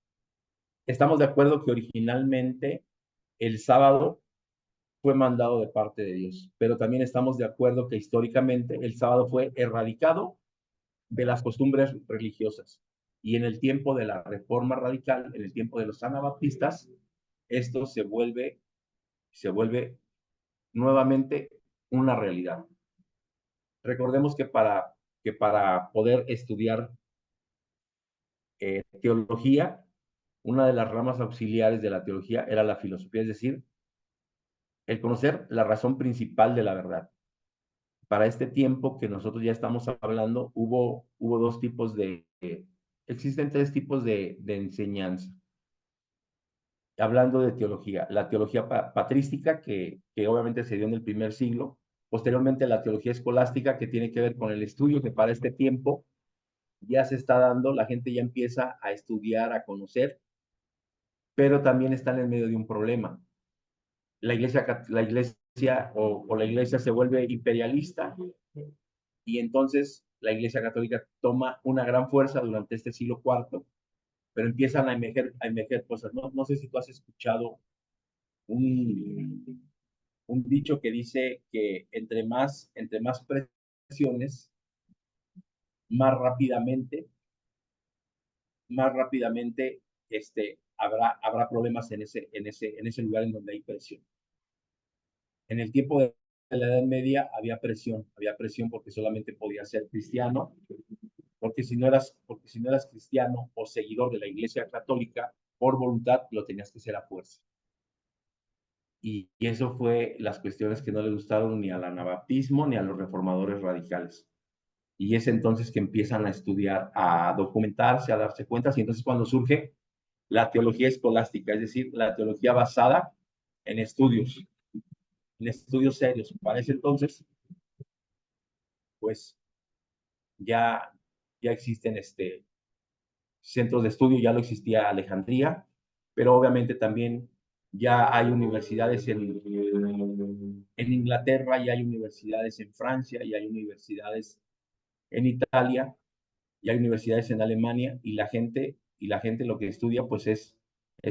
Estamos de acuerdo que originalmente el sábado fue mandado de parte de Dios, pero también estamos de acuerdo que históricamente el sábado fue erradicado de las costumbres religiosas. Y en el tiempo de la reforma radical, en el tiempo de los anabaptistas, esto se vuelve nuevamente una realidad. Recordemos que para poder estudiar teología, una de las ramas auxiliares de la teología era la filosofía, es decir, el conocer la razón principal de la verdad. Para este tiempo que nosotros ya estamos hablando, hubo dos tipos existen tres tipos de enseñanza. Hablando de teología, la teología patrística, que obviamente se dio en el primer siglo, posteriormente la teología escolástica, que tiene que ver con el estudio, que para este tiempo ya se está dando, la gente ya empieza a estudiar, a conocer, pero también están en medio de un problema. La iglesia se vuelve imperialista y entonces la iglesia católica toma una gran fuerza durante este siglo IV, pero empiezan a emerger cosas. No sé si tú has escuchado un dicho que dice que entre más presiones, más rápidamente, habrá problemas en ese lugar en donde hay presión. En el tiempo de la Edad Media había presión porque solamente podías ser cristiano, porque si no eras cristiano o seguidor de la Iglesia Católica, por voluntad lo tenías que ser a fuerza. Y eso fue las cuestiones que no le gustaron ni al anabaptismo ni a los reformadores radicales. Y es entonces que empiezan a estudiar, a documentarse, a darse cuenta, y entonces cuando surge la teología escolástica, es decir, la teología basada en estudios serios. Para ese entonces, pues ya, ya existen centros de estudio, ya lo existía Alejandría, pero obviamente también ya hay universidades en Inglaterra, y hay universidades en Francia, y hay universidades en Italia, y hay universidades en Alemania, y la gente lo que estudia pues es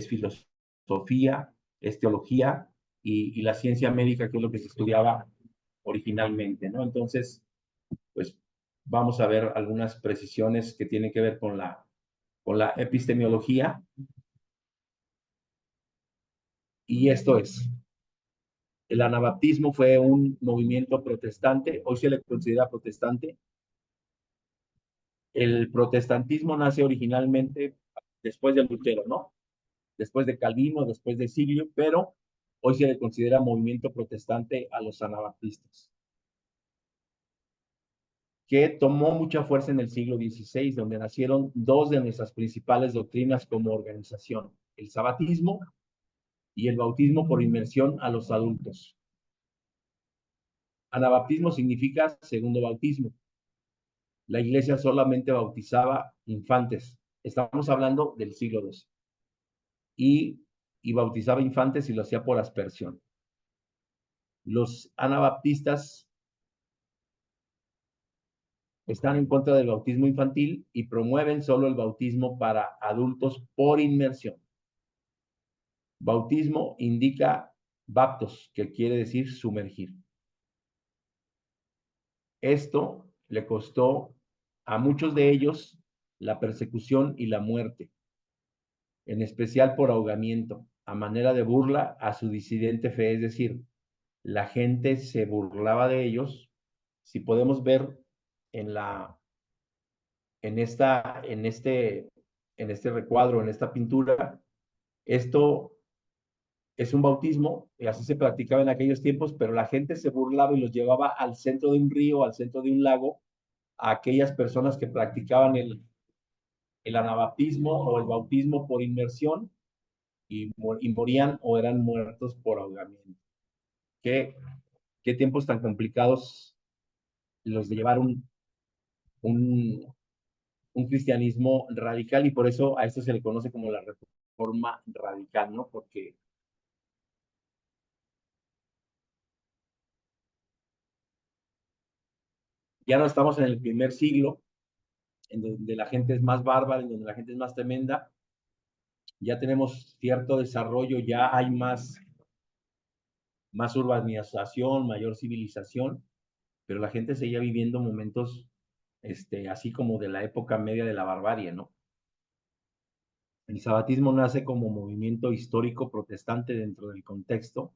filosofía, es teología y la ciencia médica, que es lo que se estudiaba originalmente, ¿no? Entonces, pues vamos a ver algunas precisiones que tienen que ver con la epistemología, y esto es, el anabaptismo fue un movimiento protestante, hoy se le considera protestante. El protestantismo nace originalmente después de Lutero, ¿no? Después de Calvino, después de Siglio, pero hoy se le considera movimiento protestante a los anabaptistas, que tomó mucha fuerza en el siglo XVI, donde nacieron dos de nuestras principales doctrinas como organización, el sabatismo y el bautismo por inmersión a los adultos. Anabaptismo significa segundo bautismo. La iglesia solamente bautizaba infantes. Estamos hablando del siglo XII. Y bautizaba infantes y lo hacía por aspersión. Los anabaptistas están en contra del bautismo infantil y promueven solo el bautismo para adultos por inmersión. Bautismo indica baptos, que quiere decir sumergir. Esto le costó a muchos de ellos la persecución y la muerte, en especial por ahogamiento, a manera de burla a su disidente fe, es decir, la gente se burlaba de ellos. Si podemos ver en la, en este recuadro, en esta pintura, esto es un bautismo, y así se practicaba en aquellos tiempos, pero la gente se burlaba y los llevaba al centro de un río, al centro de un lago, a aquellas personas que practicaban el anabaptismo o el bautismo por inmersión, y morían o eran muertos por ahogamiento. ¿Qué, qué tiempos tan complicados los de llevar un, un cristianismo radical? Y por eso a esto se le conoce como la reforma radical, ¿no? Porque ya no estamos en el primer siglo, en donde la gente es más bárbara, en donde la gente es más tremenda. Ya tenemos cierto desarrollo, ya hay más urbanización, mayor civilización, pero la gente seguía viviendo momentos así como de la época media de la barbarie, ¿no? El sabatismo nace como movimiento histórico protestante dentro del contexto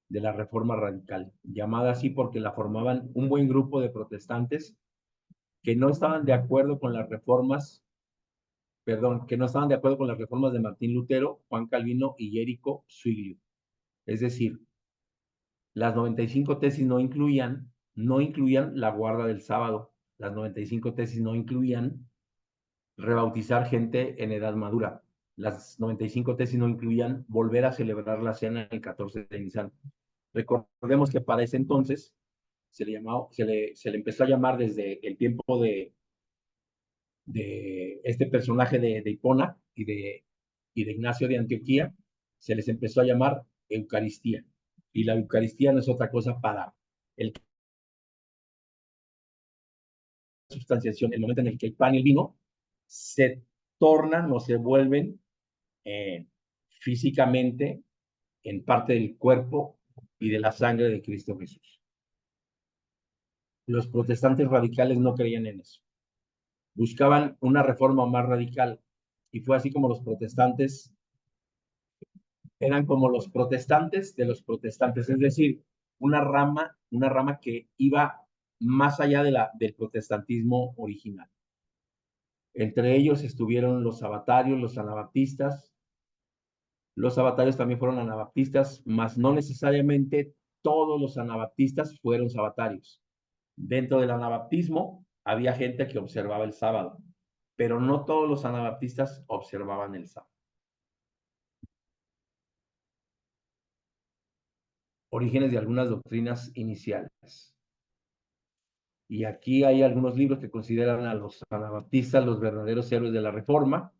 de la Reforma Radical, llamada así porque la formaban un buen grupo de protestantes que no estaban de acuerdo con las reformas, perdón, que no estaban de acuerdo con las reformas de Martín Lutero, Juan Calvino y Érico Zwinglio. Es decir, las 95 tesis no incluían la guarda del sábado. Las 95 tesis no incluían rebautizar gente en edad madura. Las 95 tesis no incluían volver a celebrar la cena el 14 de Nisan. Recordemos que para ese entonces se le empezó a llamar desde el tiempo de este personaje de Hipona y de Ignacio de Antioquía, se les empezó a llamar Eucaristía. Y la Eucaristía no es otra cosa para el sustanciación, el momento en el que el pan y el vino se tornan o se vuelven físicamente en parte del cuerpo y de la sangre de Cristo Jesús. Los protestantes radicales no creían en eso. buscaban una reforma más radical. Y fue así como los protestantes eran como los protestantes de los protestantes, es decir, una rama que iba más allá del protestantismo original. Entre ellos estuvieron los sabatarios, los anabaptistas. Los sabatarios también fueron anabaptistas, mas no necesariamente todos los anabaptistas fueron sabatarios. Dentro del anabaptismo había gente que observaba el sábado, pero no todos los anabaptistas observaban el sábado. Orígenes de algunas doctrinas iniciales. Y aquí hay algunos libros que consideran a los anabaptistas los verdaderos héroes de la Reforma.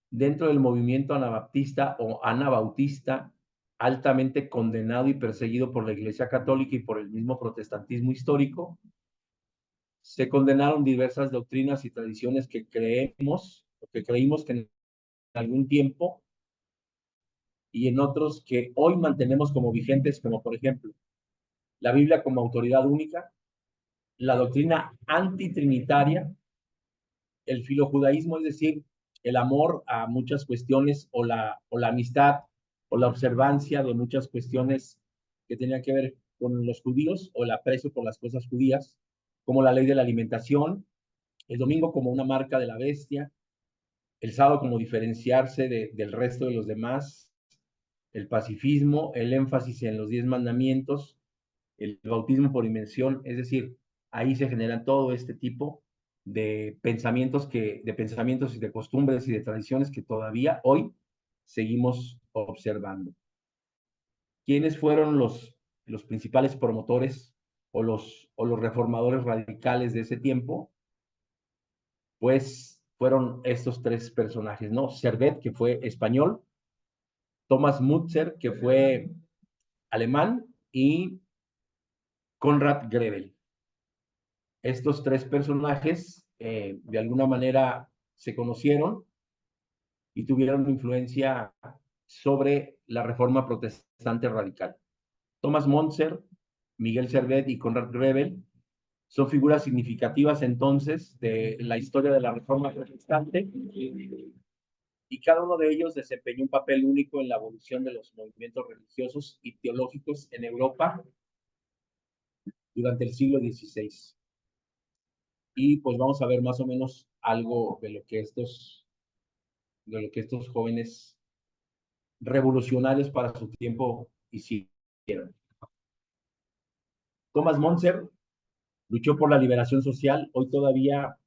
Dentro del movimiento anabaptista o anabautista, altamente condenado y perseguido por la Iglesia Católica y por el mismo protestantismo histórico, se condenaron diversas doctrinas y tradiciones que creímos que en algún tiempo y en otros que hoy mantenemos como vigentes, como por ejemplo la Biblia como autoridad única, la doctrina antitrinitaria, el filojudaísmo, es decir, el amor a muchas cuestiones o la amistad o la observancia de muchas cuestiones que tenían que ver con los judíos o el aprecio por las cosas judías, como la ley de la alimentación, el domingo como una marca de la bestia, el sábado como diferenciarse del resto de los demás, el pacifismo, el énfasis en los 10 mandamientos, el bautismo por inmersión, es decir, ahí se generan todo este tipo de pensamientos y de costumbres y de tradiciones que todavía hoy seguimos observando. ¿Quiénes fueron los principales promotores o los reformadores radicales de ese tiempo? Pues fueron estos tres personajes, ¿no? Servet, que fue español, Thomas Müntzer, que fue alemán, y Konrad Grebel. Estos tres personajes de alguna manera se conocieron y tuvieron influencia sobre la reforma protestante radical. Thomas Müntzer, Miguel Servet y Konrad Grebel son figuras significativas entonces de la historia de la reforma protestante y cada uno de ellos desempeñó un papel único en la evolución de los movimientos religiosos y teológicos en Europa durante el siglo XVI. Y pues vamos a ver más o menos algo de lo que estos jóvenes revolucionarios para su tiempo hicieron. Thomas Müntzer luchó por la liberación social, hoy todavía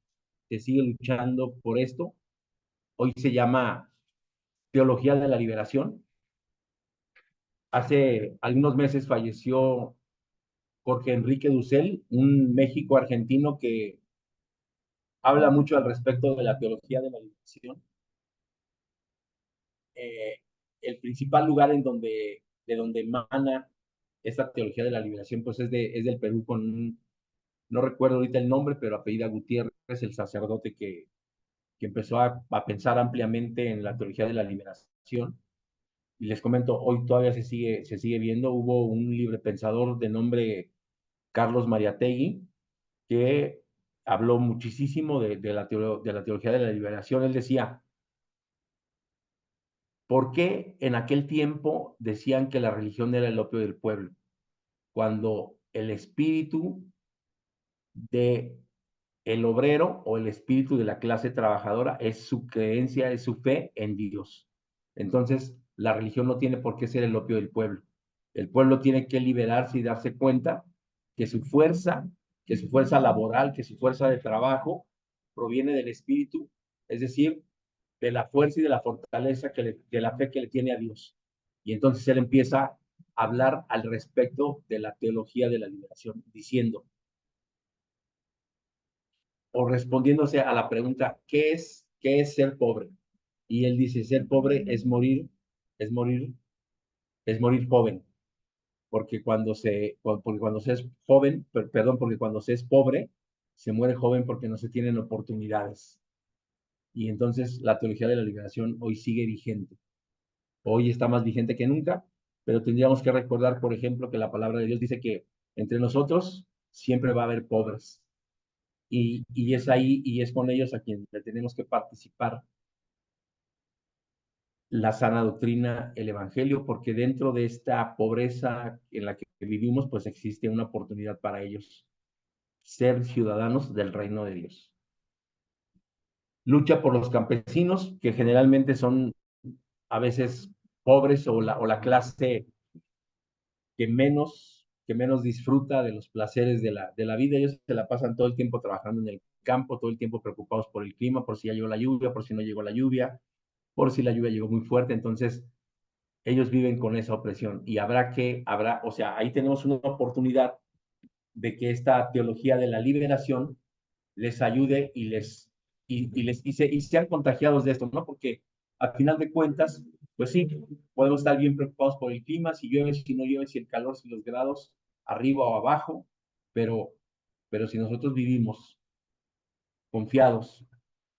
se sigue luchando por esto, hoy se llama teología de la liberación. Hace algunos meses falleció Jorge Enrique Dussel, un México argentino que habla mucho al respecto de la teología de la liberación. Eh, el principal lugar de donde emana esta teología de la liberación, pues es del Perú, no recuerdo ahorita el nombre, pero apellida Gutiérrez, el sacerdote que empezó a pensar ampliamente en la teología de la liberación. Y les comento, hoy todavía se sigue viendo. Hubo un libre pensador de nombre Carlos Mariátegui que habló muchísimo de la teología de la liberación. Él decía, ¿por qué en aquel tiempo decían que la religión era el opio del pueblo? Cuando el espíritu de el obrero o el espíritu de la clase trabajadora es su creencia, es su fe en Dios. Entonces, la religión no tiene por qué ser el opio del pueblo. El pueblo tiene que liberarse y darse cuenta que que su fuerza laboral, que su fuerza de trabajo proviene del espíritu, es decir, de la fuerza y de la fortaleza de la fe que le tiene a Dios. Y entonces él empieza a hablar al respecto de la teología de la liberación, diciendo, o respondiéndose a la pregunta, qué es ser pobre? Y él dice, ser pobre es morir, es morir joven, porque cuando se es joven, perdón, porque cuando se es pobre, se muere joven porque no se tienen oportunidades. Y entonces la teología de la liberación hoy sigue vigente. Hoy está más vigente que nunca, pero tendríamos que recordar, por ejemplo, que la palabra de Dios dice que entre nosotros siempre va a haber pobres. y es ahí, y es con ellos a quien le tenemos que participar la sana doctrina, el evangelio, porque dentro de esta pobreza en la que vivimos, pues existe una oportunidad para ellos ser ciudadanos del reino de Dios. Lucha por los campesinos, que generalmente son a veces pobres o la clase que menos disfruta de los placeres de la vida. Ellos se la pasan todo el tiempo trabajando en el campo, todo el tiempo preocupados por el clima, por si ya llegó la lluvia, por si no llegó la lluvia, por si la lluvia llegó muy fuerte. Entonces, ellos viven con esa opresión y o sea, ahí tenemos una oportunidad de que esta teología de la liberación les ayude y sean contagiados de esto, ¿no? Porque al final de cuentas, pues sí, podemos estar bien preocupados por el clima, si llueve, si no llueve, si el calor, si los grados, arriba o abajo, pero, pero si nosotros vivimos confiados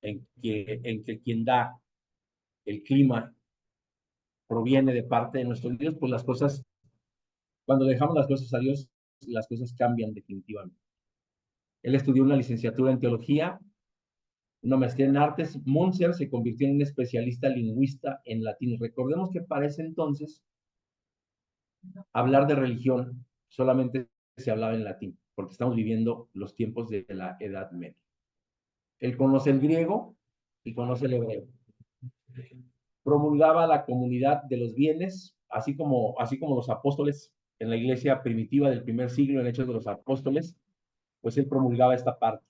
en que quien da el clima proviene de parte de nuestro Dios, pues las cosas, cuando dejamos las cosas a Dios, las cosas cambian definitivamente. Él estudió una licenciatura en teología, una maestría en artes. Munzer se convirtió en un especialista lingüista en latín. Recordemos que para ese entonces hablar de religión solamente se hablaba en latín, porque estamos viviendo los tiempos de la Edad Media. Él conoce el griego y conoce el hebreo. Promulgaba la comunidad de los bienes, así como los apóstoles en la iglesia primitiva del primer siglo, en Hechos de los Apóstoles, pues él promulgaba esta parte.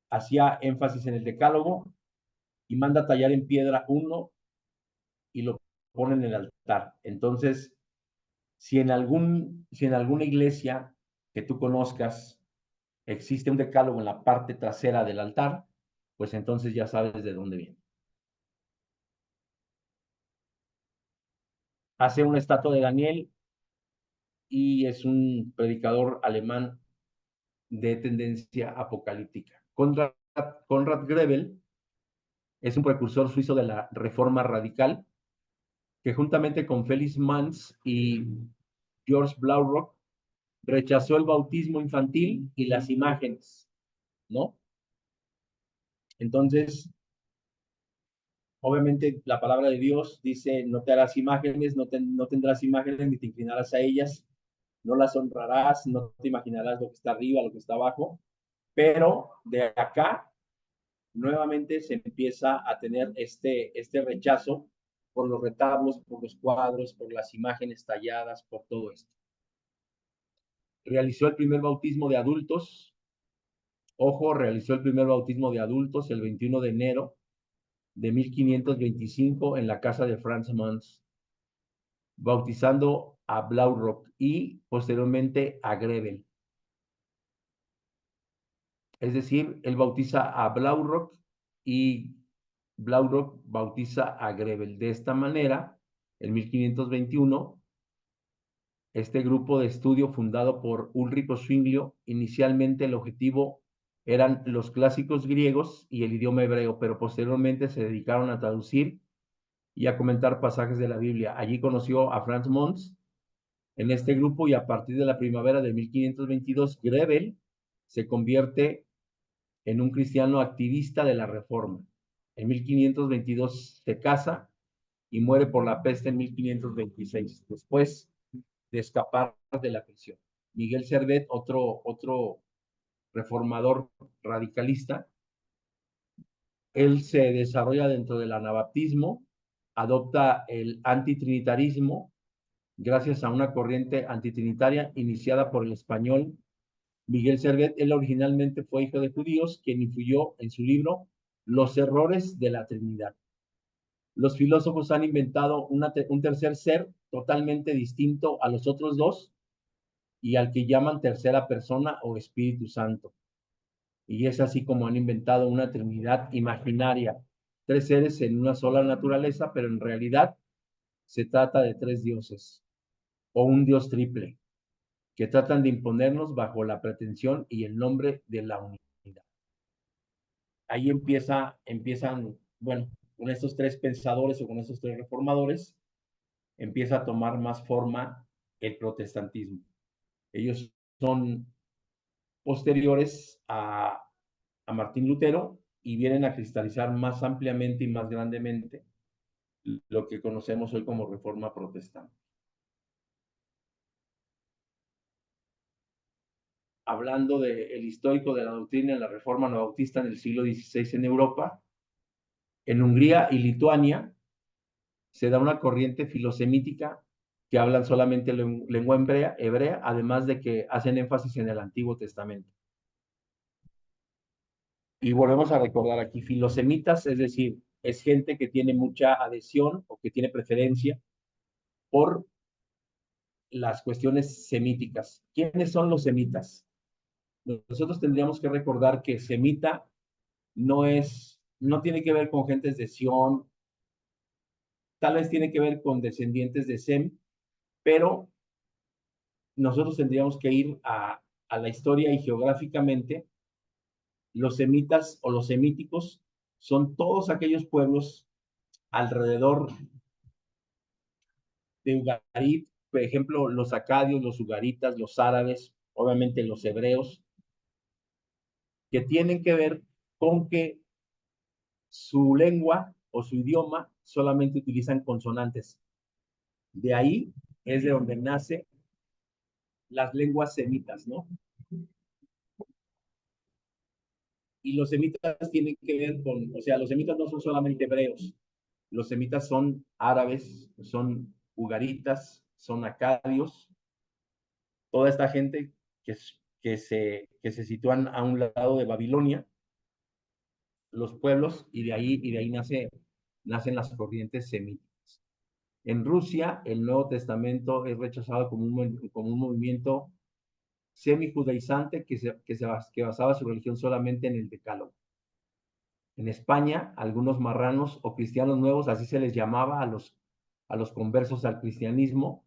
Hacía énfasis en el decálogo y manda tallar en piedra uno y lo pone en el altar. Entonces, si en alguna iglesia que tú conozcas existe un decálogo en la parte trasera del altar, pues entonces ya sabes de dónde viene. Hace una estatua de Daniel y es un predicador alemán de tendencia apocalíptica. Konrad Grebel es un precursor suizo de la reforma radical que juntamente con Felix Manz y George Blaurock rechazó el bautismo infantil y las imágenes, ¿no? Entonces, obviamente la palabra de Dios dice, no te harás imágenes, no tendrás imágenes ni te inclinarás a ellas, no las honrarás, no te imaginarás lo que está arriba, lo que está abajo, pero de acá nuevamente se empieza a tener este rechazo por los retablos, por los cuadros, por las imágenes talladas, por todo esto. Realizó el primer bautismo de adultos, realizó el primer bautismo de adultos el 21 de enero de 1525 en la casa de Franz Mans, bautizando a Blaurock y posteriormente a Grebel. Es decir, él bautiza a Blaurock y Blaurock bautiza a Grebel. De esta manera, en 1521, este grupo de estudio fundado por Ulrico Zwinglio, inicialmente el objetivo eran los clásicos griegos y el idioma hebreo, pero posteriormente se dedicaron a traducir y a comentar pasajes de la Biblia. Allí conoció a Franz Mons en este grupo y a partir de la primavera de 1522, Grebel se convierte en un cristiano activista de la Reforma. En 1522 se casa y muere por la peste en 1526, después de escapar de la prisión. Miguel Servet, otro reformador radicalista, él se desarrolla dentro del anabaptismo, adopta el antitrinitarismo gracias a una corriente antitrinitaria iniciada por el español Miguel Servet. Él originalmente fue hijo de judíos, quien influyó en su libro Los errores de la Trinidad. Los filósofos han inventado un tercer ser totalmente distinto a los otros dos y al que llaman tercera persona o Espíritu Santo. Y es así como han inventado una Trinidad imaginaria, tres seres en una sola naturaleza, pero en realidad se trata de tres dioses o un dios triple que tratan de imponernos bajo la pretensión y el nombre de la unidad. Ahí empiezan, bueno, con estos tres pensadores o con estos tres reformadores, empieza a tomar más forma el protestantismo. Ellos son posteriores a Martín Lutero y vienen a cristalizar más ampliamente y más grandemente lo que conocemos hoy como Reforma Protestante. Hablando del histórico de la doctrina en la Reforma Anabautista en el siglo XVI en Europa, en Hungría y Lituania se da una corriente filosemítica que hablan solamente lengua hebrea, además de que hacen énfasis en el Antiguo Testamento. Y volvemos a recordar aquí, filosemitas, es decir, es gente que tiene mucha adhesión o que tiene preferencia por las cuestiones semíticas. ¿Quiénes son los semitas? Nosotros tendríamos que recordar que semita no tiene que ver con gentes de Sión, tal vez tiene que ver con descendientes de Sem, pero nosotros tendríamos que ir a la historia y geográficamente los semitas o los semíticos son todos aquellos pueblos alrededor de Ugarit, por ejemplo, los acadios, los ugaritas, los árabes, obviamente los hebreos, que tienen que ver con que su lengua o su idioma solamente utilizan consonantes. De ahí es de donde nacen las lenguas semitas, ¿no? Y los semitas tienen que ver con, o sea, los semitas no son solamente hebreos, los semitas son árabes, son ugaritas, son acadios, toda esta gente que se sitúan a un lado de Babilonia, los pueblos, y de ahí nacen las corrientes semíticas. En Rusia, el Nuevo Testamento es rechazado como un movimiento semi-judaizante que basaba su religión solamente en el Decálogo. En España, algunos marranos o cristianos nuevos, así se les llamaba a los conversos al cristianismo,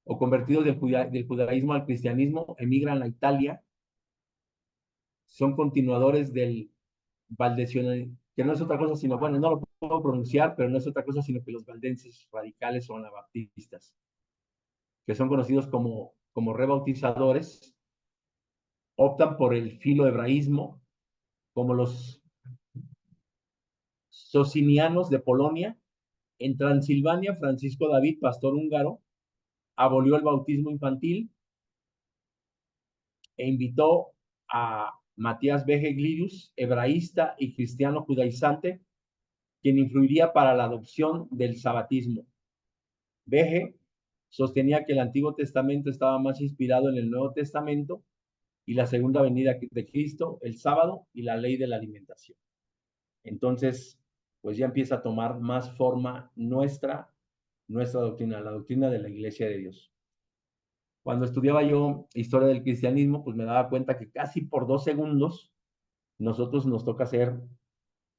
o convertidos del judaísmo al cristianismo, emigran a Italia, son continuadores del valdensianismo, que no es otra cosa sino, bueno, no lo puedo pronunciar, pero no es otra cosa sino que los valdenses radicales o anabaptistas, que son conocidos como rebautizadores, optan por el filohebraísmo, como los socinianos de Polonia. En Transilvania, Francisco David, pastor húngaro, abolió el bautismo infantil e invitó a Matías Beje Glirius, hebraísta y cristiano judaizante, quien influiría para la adopción del sabatismo. Beje sostenía que el Antiguo Testamento estaba más inspirado en el Nuevo Testamento y la segunda venida de Cristo, el sábado y la ley de la alimentación. Entonces, pues ya empieza a tomar más forma nuestra doctrina, la doctrina de la Iglesia de Dios. Cuando estudiaba yo historia del cristianismo, pues me daba cuenta que casi por 2 segundos nosotros nos toca ser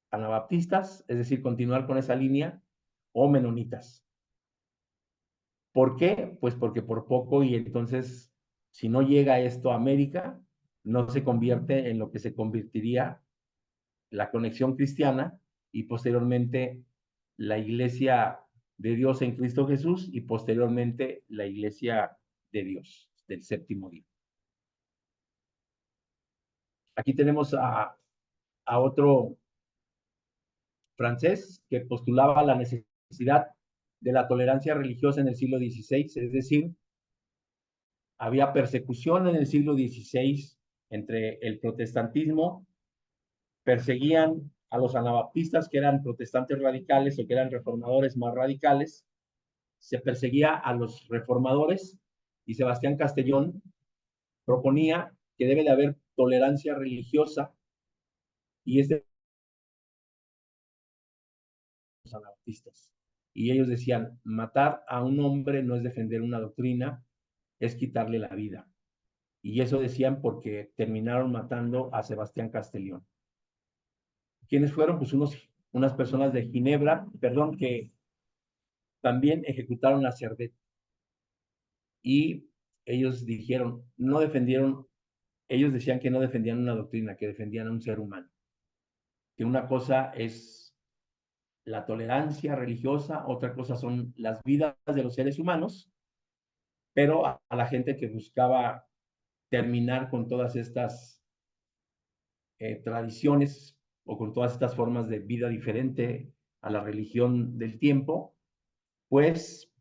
anabaptistas, es decir, continuar con esa línea, o menonitas. ¿Por qué? Pues porque por poco, y entonces, si no llega esto a América, no se convierte en lo que se convertiría la conexión cristiana y posteriormente la Iglesia de Dios en Cristo Jesús y posteriormente la Iglesia de Dios del séptimo día. Aquí tenemos a otro francés que postulaba la necesidad de la tolerancia religiosa en el siglo XVI, es decir, había persecución en el siglo XVI entre el protestantismo, perseguían a los anabaptistas que eran protestantes radicales o que eran reformadores más radicales, se perseguía a los reformadores y Sebastián Castellón proponía que debe de haber tolerancia religiosa y los anabaptistas. Y ellos decían, matar a un hombre no es defender una doctrina, es quitarle la vida. Y eso decían porque terminaron matando a Sebastián Castellón. ¿Quiénes fueron? Pues unas personas de Ginebra, perdón, que también ejecutaron a Cerdet. Y ellos ellos decían que no defendían una doctrina, que defendían a un ser humano. Que una cosa es la tolerancia religiosa, otra cosa son las vidas de los seres humanos, pero a la gente que buscaba terminar con todas estas tradiciones o con todas estas formas de vida diferente a la religión del tiempo, pues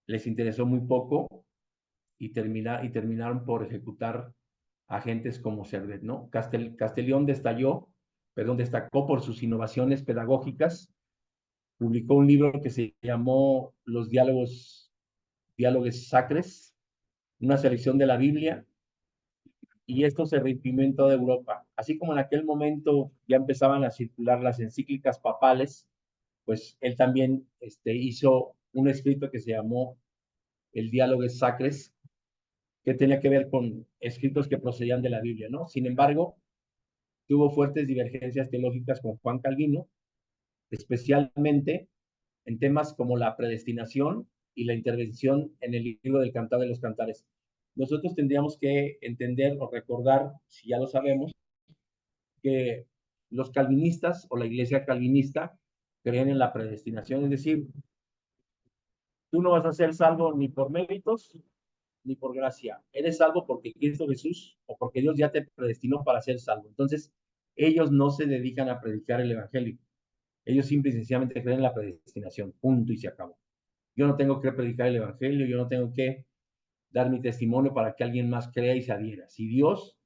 les interesó muy poco y terminaron por ejecutar agentes como Servet, ¿no? Castellón destacó por sus innovaciones pedagógicas, publicó un libro que se llamó Los Diálogos Sacres, una selección de la Biblia, y esto se reimprimió en toda Europa. Así como en aquel momento ya empezaban a circular las encíclicas papales, pues él también hizo un escrito que se llamó El Diálogos Sacres, que tenía que ver con escritos que procedían de la Biblia, ¿no? Sin embargo, tuvo fuertes divergencias teológicas con Juan Calvino, especialmente en temas como la predestinación y la intervención en el libro del Cantar de los Cantares. Nosotros tendríamos que entender o recordar, si ya lo sabemos, que los calvinistas o la iglesia calvinista creen en la predestinación, es decir, tú no vas a ser salvo ni por méritos ni por gracia, eres salvo porque Cristo Jesús o porque Dios ya te predestinó para ser salvo. Entonces, ellos no se dedican a predicar el evangelio, ellos simple y sencillamente creen en la predestinación, punto y se acabó. Yo no tengo que predicar el evangelio, yo no tengo que dar mi testimonio para que alguien más crea y se adhiera. Si Dios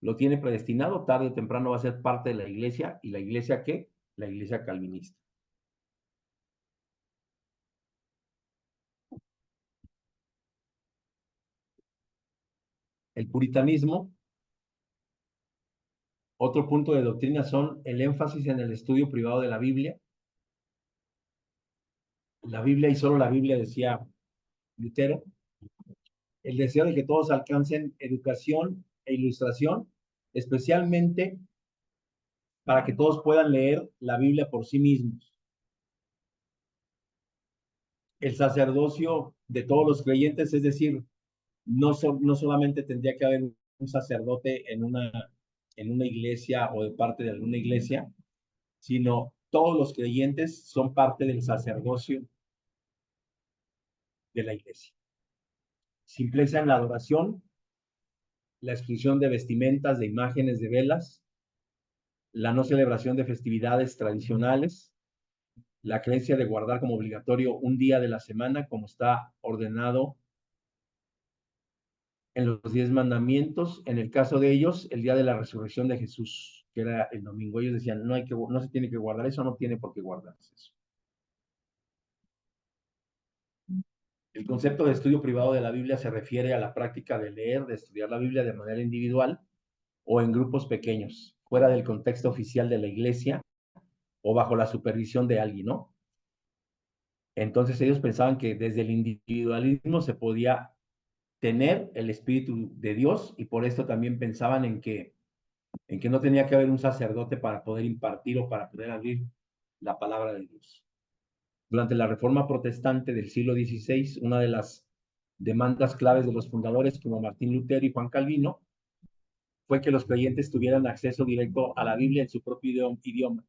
lo tiene predestinado, tarde o temprano va a ser parte de la iglesia. ¿Y la iglesia qué? La iglesia calvinista. El puritanismo, otro punto de doctrina son el énfasis en el estudio privado de la Biblia. La Biblia y solo la Biblia, decía Lutero. El deseo de que todos alcancen educación e ilustración, especialmente para que todos puedan leer la Biblia por sí mismos. El sacerdocio de todos los creyentes, es decir, no solamente tendría que haber un sacerdote en una iglesia o de parte de alguna iglesia, sino todos los creyentes son parte del sacerdocio de la iglesia. Simpleza en la adoración, la exclusión de vestimentas, de imágenes, de velas, la no celebración de festividades tradicionales, la creencia de guardar como obligatorio un día de la semana, como está ordenado en los 10 mandamientos. En el caso de ellos, el día de la resurrección de Jesús, que era el domingo. Ellos decían, no se tiene que guardar eso, no tiene por qué guardarse eso. El concepto de estudio privado de la Biblia se refiere a la práctica de leer, de estudiar la Biblia de manera individual o en grupos pequeños, fuera del contexto oficial de la iglesia o bajo la supervisión de alguien, ¿no? Entonces ellos pensaban que desde el individualismo se podía tener el Espíritu de Dios, y por esto también pensaban en que no tenía que haber un sacerdote para poder impartir o para poder abrir la palabra de Dios. Durante la Reforma Protestante del siglo XVI, una de las demandas claves de los fundadores como Martín Lutero y Juan Calvino fue que los creyentes tuvieran acceso directo a la Biblia en su propio idioma.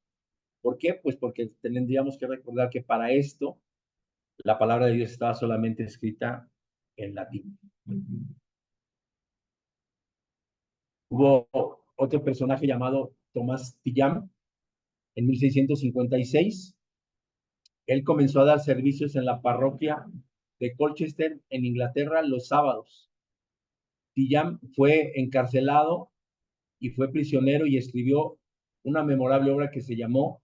¿Por qué? Pues porque tendríamos que recordar que para esto la palabra de Dios estaba solamente escrita en latín. Hubo otro personaje llamado Tomás Tillam en 1656. Él comenzó a dar servicios en la parroquia de Colchester, en Inglaterra, los sábados. Tillam fue encarcelado y fue prisionero y escribió una memorable obra que se llamó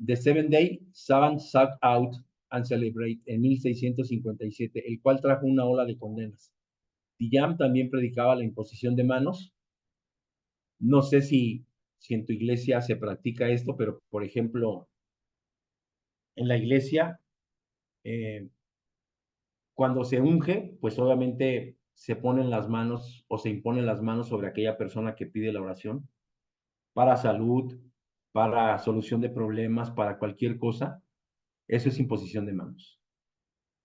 The Seven Day Sabbath Sought Out and Celebrate en 1657, el cual trajo una ola de condenas. Tillam también predicaba la imposición de manos. No sé si en tu iglesia se practica esto, pero por ejemplo, en la iglesia, cuando se unge, pues obviamente se ponen las manos o se imponen las manos sobre aquella persona que pide la oración para salud, para solución de problemas, para cualquier cosa. Eso es imposición de manos.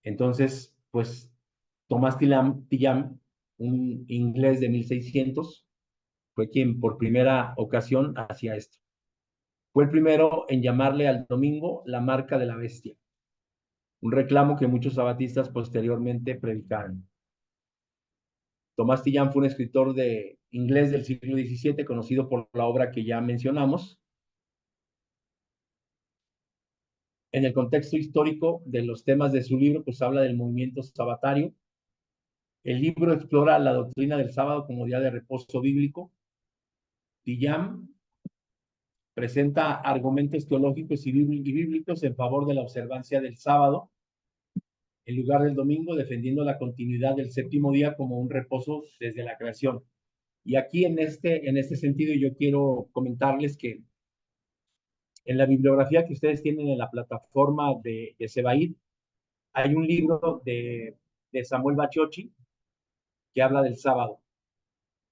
Entonces, pues Tomás Tillam, un inglés de 1600, fue quien por primera ocasión hacía esto. Fue el primero en llamarle al domingo la marca de la bestia, un reclamo que muchos sabatistas posteriormente predicaron. Tomás Tillán fue un escritor inglés del siglo XVII, conocido por la obra que ya mencionamos. En el contexto histórico de los temas de su libro, pues habla del movimiento sabatario. El libro explora la doctrina del sábado como día de reposo bíblico. Tillán presenta argumentos teológicos y bíblicos en favor de la observancia del sábado en lugar del domingo, defendiendo la continuidad del séptimo día como un reposo desde la creación. Y aquí en este sentido yo quiero comentarles que en la bibliografía que ustedes tienen en la plataforma de Sebaid, hay un libro de Samuel Baciochi que habla del sábado.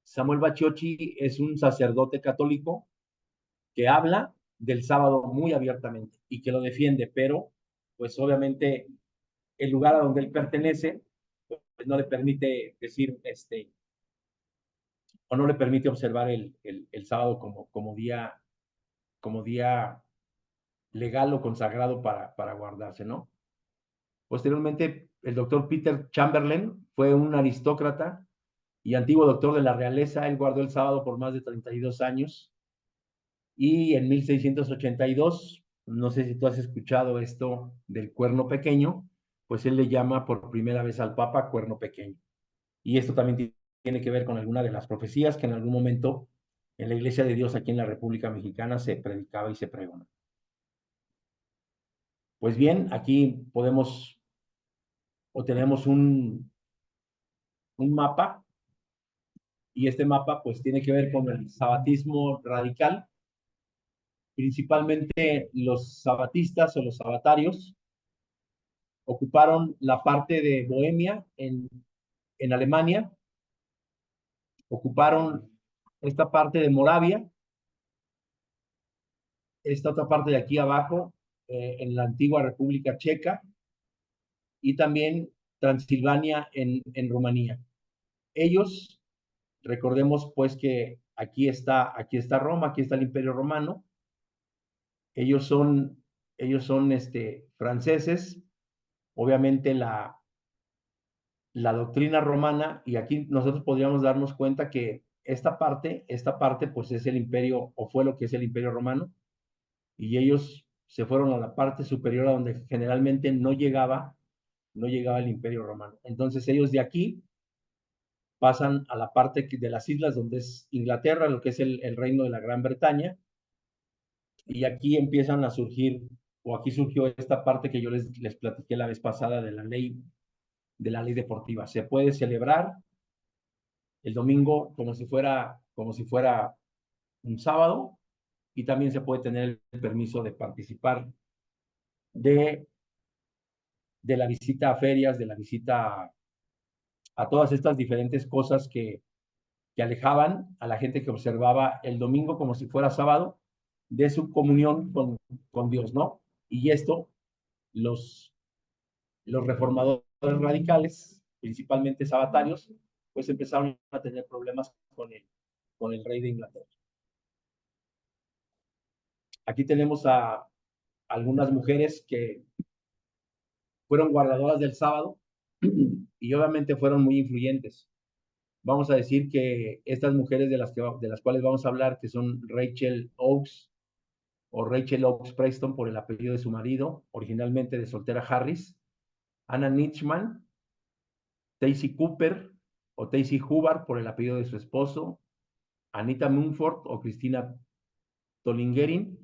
Samuel Baciochi es un sacerdote católico que habla del sábado muy abiertamente y que lo defiende, pero pues obviamente el lugar a donde él pertenece pues no le permite decir o no le permite observar el sábado como día legal o consagrado para guardarse, ¿no? Posteriormente, el doctor Peter Chamberlain fue un aristócrata y antiguo doctor de la realeza. Él guardó el sábado por más de 32 años. Y en 1682, no sé si tú has escuchado esto del cuerno pequeño, pues él le llama por primera vez al Papa cuerno pequeño. Y esto también tiene que ver con alguna de las profecías que en algún momento en la Iglesia de Dios aquí en la República Mexicana se predicaba y se pregona. Pues bien, aquí podemos o tenemos un mapa y este mapa pues tiene que ver con el sabatismo radical. Principalmente los sabatistas o los sabatarios ocuparon la parte de Bohemia en Alemania, ocuparon esta parte de Moravia, esta otra parte de aquí abajo, en la antigua República Checa, y también Transilvania en Rumanía. Ellos, recordemos pues que aquí está Roma, aquí está el Imperio Romano. Ellos son franceses. Obviamente la doctrina romana, y aquí nosotros podríamos darnos cuenta que esta parte pues es el imperio, o fue lo que es el Imperio Romano, y ellos se fueron a la parte superior a donde generalmente no llegaba el Imperio Romano. Entonces ellos de aquí pasan a la parte de las islas donde es Inglaterra, lo que es el reino de la Gran Bretaña, y aquí empiezan a surgir, o aquí surgió esta parte que yo les platiqué la vez pasada de la ley deportiva. Se puede celebrar el domingo como si fuera un sábado, y también se puede tener el permiso de participar de, de la visita a ferias, de la visita a todas estas diferentes cosas que alejaban a la gente que observaba el domingo como si fuera sábado de su comunión con Dios, ¿no? Y esto, los, los reformadores radicales, principalmente sabatarios, pues empezaron a tener problemas con el rey de Inglaterra. Aquí tenemos a algunas mujeres que fueron guardadoras del sábado y obviamente fueron muy influyentes. Vamos a decir que estas mujeres de las cuales vamos a hablar, que son Rachel Oakes o Rachel Oakes Preston por el apellido de su marido, originalmente de soltera Harris, Anna Nitschmann, Daisy Cooper o Daisy Hubbard por el apellido de su esposo, Anita Mumford o Cristina Tolingerin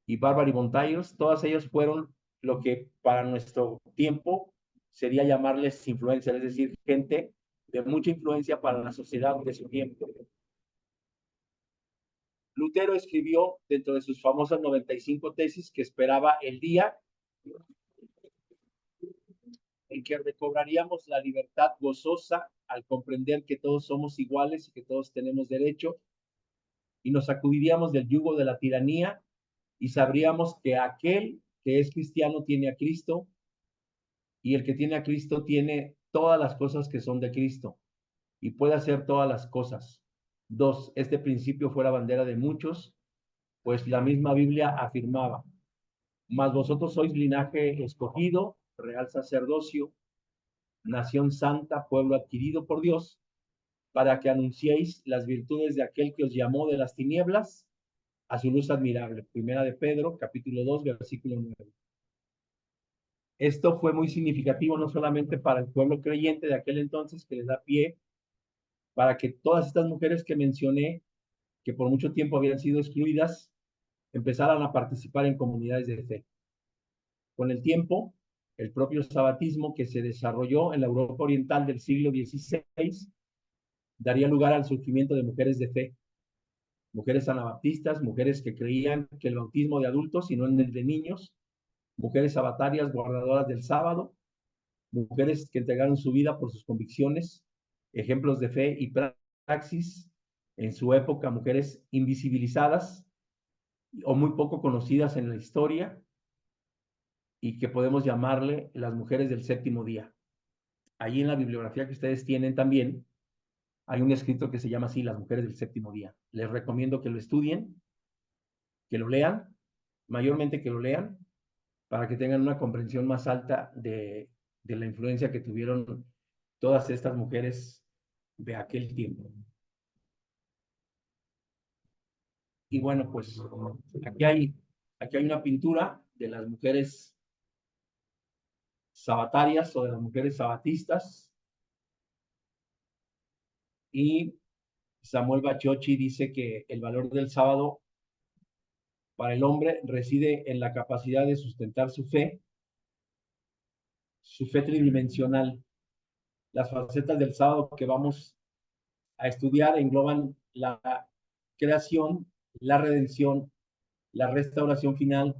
y Barbary Bontiers. Todas ellas fueron lo que para nuestro tiempo sería llamarles influencers, es decir, gente de mucha influencia para la sociedad de su tiempo. Lutero escribió dentro de sus famosas 95 tesis que esperaba el día en que recobraríamos la libertad gozosa al comprender que todos somos iguales y que todos tenemos derecho, y nos sacudiríamos del yugo de la tiranía y sabríamos que aquel que es cristiano tiene a Cristo, y el que tiene a Cristo tiene todas las cosas que son de Cristo y puede hacer todas las cosas. 2. Este principio fuera bandera de muchos, pues la misma Biblia afirmaba: mas vosotros sois linaje escogido, real sacerdocio, nación santa, pueblo adquirido por Dios, para que anunciéis las virtudes de aquel que os llamó de las tinieblas a su luz admirable. Primera de Pedro, capítulo 2, versículo 9. Esto fue muy significativo no solamente para el pueblo creyente de aquel entonces, que les da pie para que todas estas mujeres que mencioné, que por mucho tiempo habían sido excluidas, empezaran a participar en comunidades de fe. Con el tiempo, el propio sabatismo que se desarrolló en la Europa oriental del siglo XVI daría lugar al surgimiento de mujeres de fe, mujeres anabaptistas, mujeres que creían que el bautismo de adultos y no en el de niños, mujeres sabatarias guardadoras del sábado, mujeres que entregaron su vida por sus convicciones, ejemplos de fe y praxis en su época, mujeres invisibilizadas o muy poco conocidas en la historia y que podemos llamarle las mujeres del séptimo día. Allí en la bibliografía que ustedes tienen también hay un escrito que se llama así, Las mujeres del séptimo día. Les recomiendo que lo estudien, que lo lean, mayormente que lo lean, para que tengan una comprensión más alta de la influencia que tuvieron todas estas mujeres de aquel tiempo. Y bueno, pues aquí hay una pintura de las mujeres sabatarias o de las mujeres sabatistas. Y Samuel Baciochi dice que el valor del sábado para el hombre reside en la capacidad de sustentar su fe tridimensional. Las facetas del sábado que vamos a estudiar engloban la creación, la redención, la restauración final,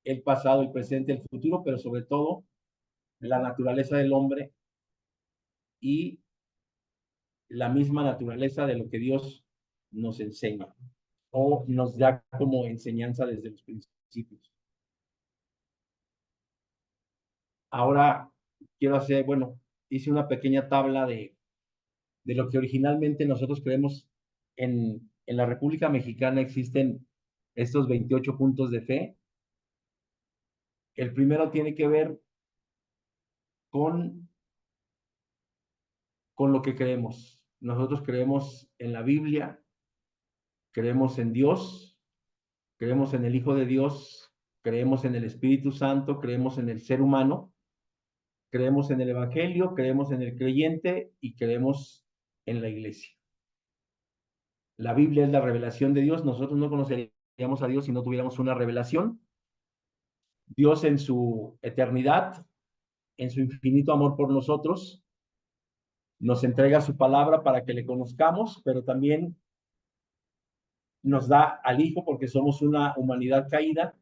el pasado, el presente, el futuro, pero sobre todo la naturaleza del hombre y la misma naturaleza de lo que Dios nos enseña o nos da como enseñanza desde los principios. Ahora quiero hacer, bueno, hice una pequeña tabla de lo que originalmente nosotros creemos en la República Mexicana existen estos 28 puntos de fe. El primero tiene que ver con lo que creemos. Nosotros creemos en la Biblia, creemos en Dios, creemos en el Hijo de Dios, creemos en el Espíritu Santo, creemos en el ser humano, creemos en el Evangelio, creemos en el creyente y creemos en la iglesia. La Biblia es la revelación de Dios. Nosotros no conoceríamos a Dios si no tuviéramos una revelación. Dios en su eternidad, en su infinito amor por nosotros, nos entrega su palabra para que le conozcamos, pero también nos da al Hijo porque somos una humanidad caída.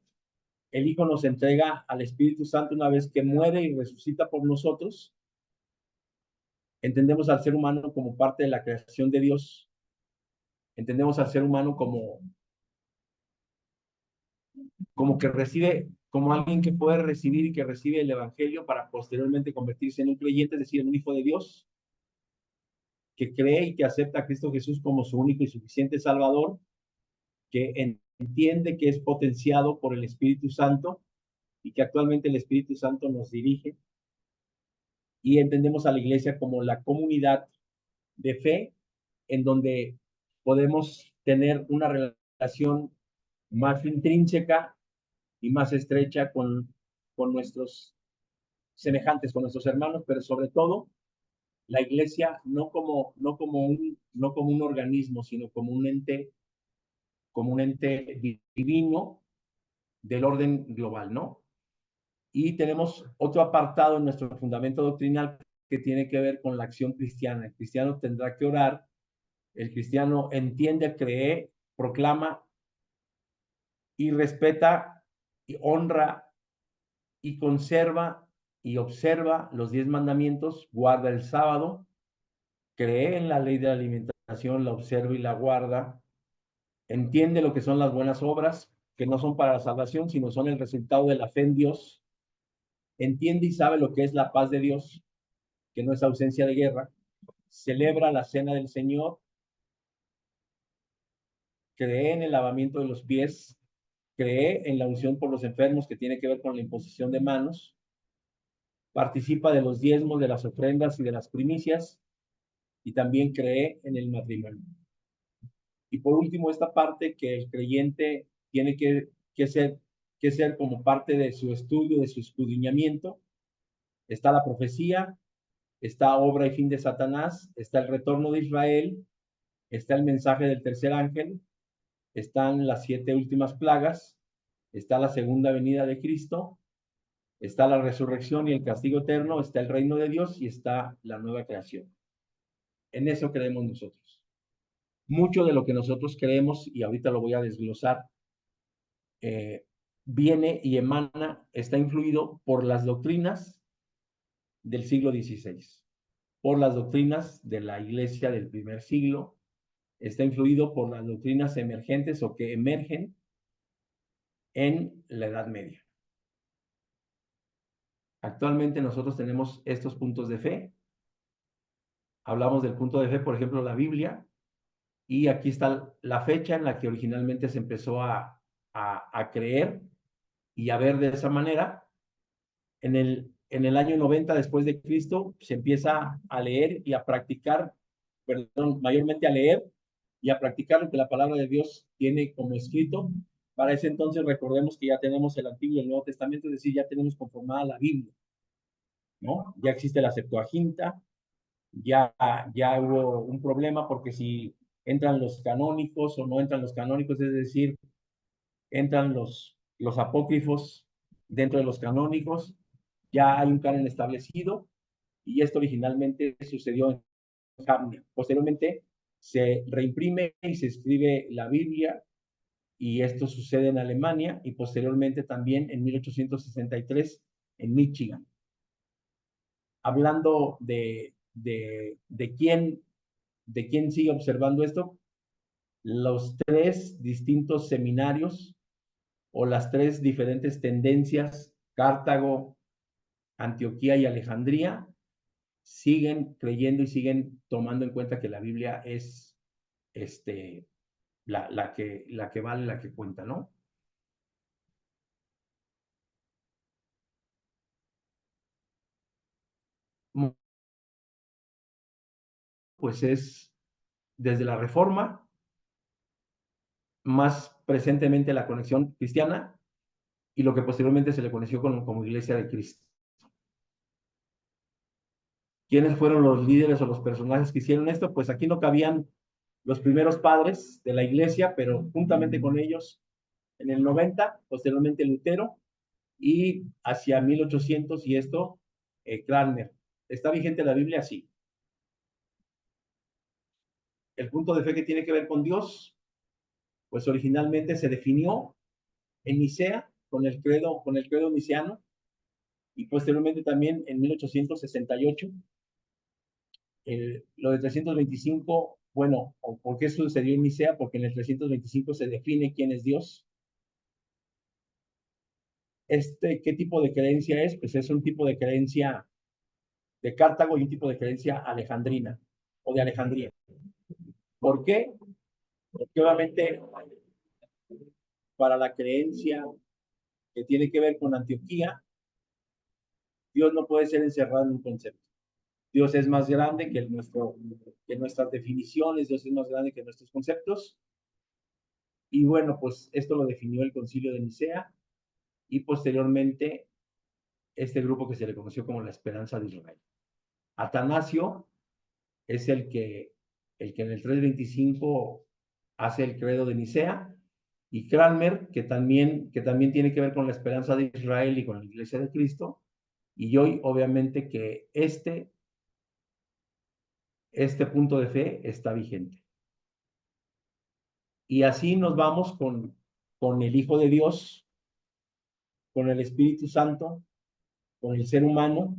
El Hijo nos entrega al Espíritu Santo una vez que muere y resucita por nosotros. Entendemos al ser humano como parte de la creación de Dios. Entendemos al ser humano como que recibe, como alguien que puede recibir y que recibe el Evangelio para posteriormente convertirse en un creyente, es decir, en un hijo de Dios, que cree y que acepta a Cristo Jesús como su único y suficiente Salvador, que entiende que es potenciado por el Espíritu Santo y que actualmente el Espíritu Santo nos dirige. Y entendemos a la iglesia como la comunidad de fe en donde podemos tener una relación más intrínseca y más estrecha con nuestros semejantes, con nuestros hermanos, pero sobre todo la iglesia no como un organismo, sino como un ente divino del orden global, ¿no? Y tenemos otro apartado en nuestro fundamento doctrinal que tiene que ver con la acción cristiana. El cristiano tendrá que orar, el cristiano entiende, cree, proclama y respeta y honra y conserva y observa los 10 mandamientos, guarda el sábado, cree en la ley de la alimentación, la observa y la guarda, entiende lo que son las buenas obras, que no son para la salvación, sino son el resultado de la fe en Dios, entiende y sabe lo que es la paz de Dios, que no es ausencia de guerra, celebra la cena del Señor, cree en el lavamiento de los pies, cree en la unción por los enfermos, que tiene que ver con la imposición de manos, participa de los diezmos, de las ofrendas y de las primicias, y también cree en el matrimonio. Y por último, esta parte que el creyente tiene que ser como parte de su estudio, de su escudriñamiento. Está la profecía, está obra y fin de Satanás, está el retorno de Israel, está el mensaje del tercer ángel, están las 7 últimas plagas, está la segunda venida de Cristo, está la resurrección y el castigo eterno, está el reino de Dios y está la nueva creación. En eso creemos nosotros. Mucho de lo que nosotros creemos, y ahorita lo voy a desglosar, viene y emana, está influido por las doctrinas del siglo XVI, por las doctrinas de la iglesia del primer siglo, está influido por las doctrinas emergentes o que emergen en la Edad Media. Actualmente nosotros tenemos estos puntos de fe. Hablamos del punto de fe, por ejemplo, la Biblia, y aquí está la fecha en la que originalmente se empezó a creer y a ver de esa manera. En el año 90 después de Cristo se empieza a leer y a practicar, perdón, mayormente a leer y a practicar lo que la palabra de Dios tiene como escrito. Para ese entonces recordemos que ya tenemos el Antiguo y el Nuevo Testamento, es decir, ya tenemos conformada la Biblia, ¿no? Ya existe la Septuaginta, ya hubo un problema porque si entran los canónicos o no entran los canónicos, es decir, entran los apócrifos dentro de los canónicos, ya hay un canon establecido y esto originalmente sucedió en Jamnia. Posteriormente se reimprime y se escribe la Biblia y esto sucede en Alemania y posteriormente también en 1863 en Michigan. Hablando de quién sigue observando esto, los 3 distintos seminarios o las 3 diferentes tendencias, Cartago, Antioquía y Alejandría, siguen creyendo y siguen tomando en cuenta que la Biblia es la que vale, la que cuenta, ¿no? Pues es desde la Reforma, más presentemente la conexión cristiana y lo que posteriormente se le conoció como Iglesia de Cristo. ¿Quiénes fueron los líderes o los personajes que hicieron esto? Pues aquí no cabían los primeros padres de la iglesia, pero juntamente con ellos en el 90, posteriormente Lutero, y hacia 1800 y esto, Cranmer. ¿Está vigente la Biblia? Sí. El punto de fe que tiene que ver con Dios, pues originalmente se definió en Nicea con el credo niceno y posteriormente también en 1868. Lo de 325, bueno, ¿por qué sucedió en Nicea? Porque en el 325 se define quién es Dios. ¿Qué tipo de creencia es? Pues es un tipo de creencia de Cartago y un tipo de creencia alejandrina o de Alejandría. ¿Por qué? Porque obviamente para la creencia que tiene que ver con Antioquía, Dios no puede ser encerrado en un concepto. Dios es más grande que nuestras definiciones, Dios es más grande que nuestros conceptos. Y bueno, pues esto lo definió el Concilio de Nicea y posteriormente este grupo que se le conoció como la Esperanza de Israel. Atanasio es el que en el 325 hace el credo de Nicea, y Cranmer, que también tiene que ver con la esperanza de Israel y con la Iglesia de Cristo, y hoy obviamente que este punto de fe está vigente. Y así nos vamos con el Hijo de Dios, con el Espíritu Santo, con el ser humano,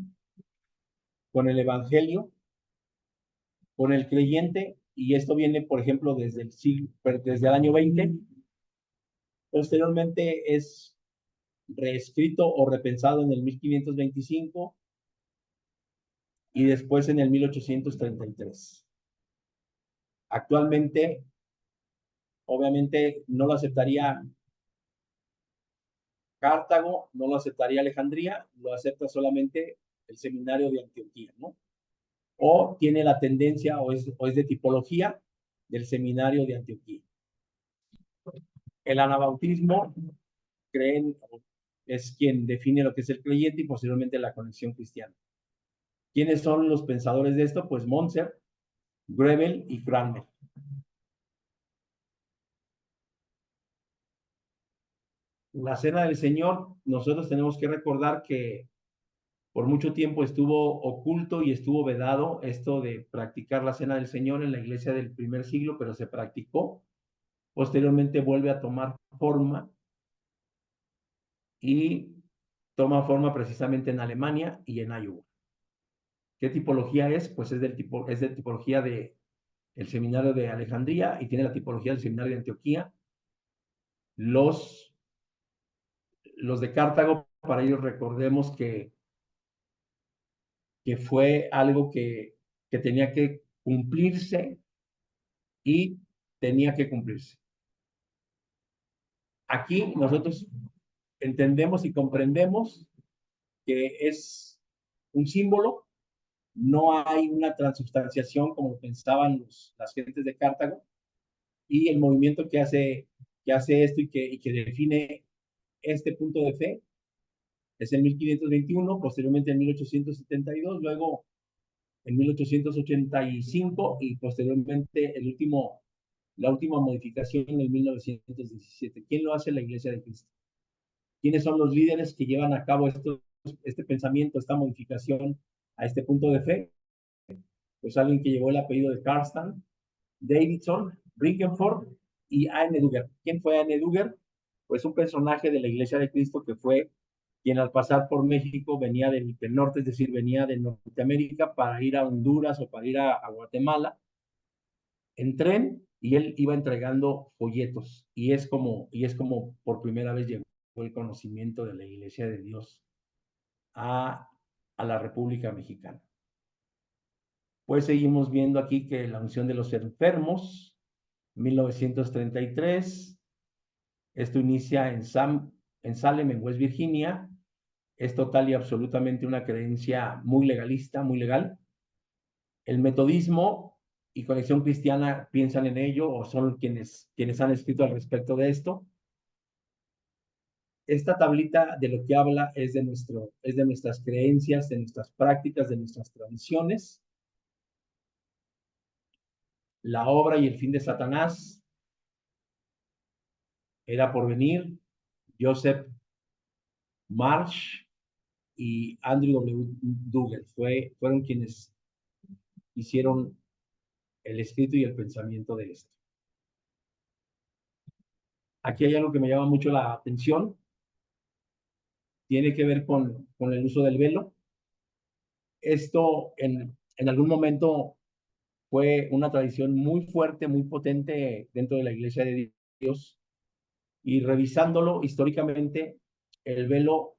con el Evangelio, con el creyente, y esto viene, por ejemplo, desde el año 20. Posteriormente es reescrito o repensado en el 1525 y después en el 1833. Actualmente, obviamente, no lo aceptaría Cartago, no lo aceptaría Alejandría, lo acepta solamente el seminario de Antioquía, ¿no? o tiene la tendencia o es de tipología del seminario de Antioquía. El anabautismo es quien define lo que es el creyente y posteriormente la conexión cristiana. ¿Quiénes son los pensadores de esto? Pues Montser, Grebel y Cranmer. La Cena del Señor, nosotros tenemos que recordar que por mucho tiempo estuvo oculto y estuvo vedado esto de practicar la Cena del Señor en la iglesia del primer siglo, pero se practicó. Posteriormente vuelve a tomar forma y toma forma precisamente en Alemania y en Iowa. ¿Qué tipología es? Pues es de tipología del seminario de Alejandría y tiene la tipología del seminario de Antioquía. Los de Cartago, para ellos recordemos que fue algo que tenía que cumplirse y tenía que cumplirse. Aquí nosotros entendemos y comprendemos que es un símbolo, no hay una transubstanciación como pensaban las gentes de Cartago, y el movimiento que hace esto y que define este punto de fe es en 1521, posteriormente en 1872, luego en 1885 y posteriormente la última modificación en el 1917. ¿Quién lo hace? La Iglesia de Cristo. ¿Quiénes son los líderes que llevan a cabo este pensamiento, esta modificación a este punto de fe? Pues alguien que llevó el apellido de Karlstadt, Davidson, Brinkenford y A.N. Dugger. ¿Quién fue A.N. Dugger? Pues un personaje de la Iglesia de Cristo que fue quien al pasar por México venía del norte, es decir, venía de Norteamérica para ir a Honduras o para ir a Guatemala en tren, y él iba entregando folletos y es como por primera vez llegó el conocimiento de la Iglesia de Dios a la República Mexicana. Pues seguimos viendo aquí que la unción de los enfermos, 1933, esto inicia en Salem, en West Virginia. Es total y absolutamente una creencia muy legalista, muy legal. El metodismo y Conexión Cristiana piensan en ello o son quienes han escrito al respecto de esto. Esta tablita de lo que habla es de nuestras creencias, de nuestras prácticas, de nuestras tradiciones. La obra y el fin de Satanás era por venir. Joseph Marsh y Andrew W. Duggar fueron quienes hicieron el escrito y el pensamiento de esto. Aquí hay algo que me llama mucho la atención. Tiene que ver con el uso del velo. Esto en algún momento fue una tradición muy fuerte, muy potente dentro de la Iglesia de Dios. Y revisándolo históricamente, el velo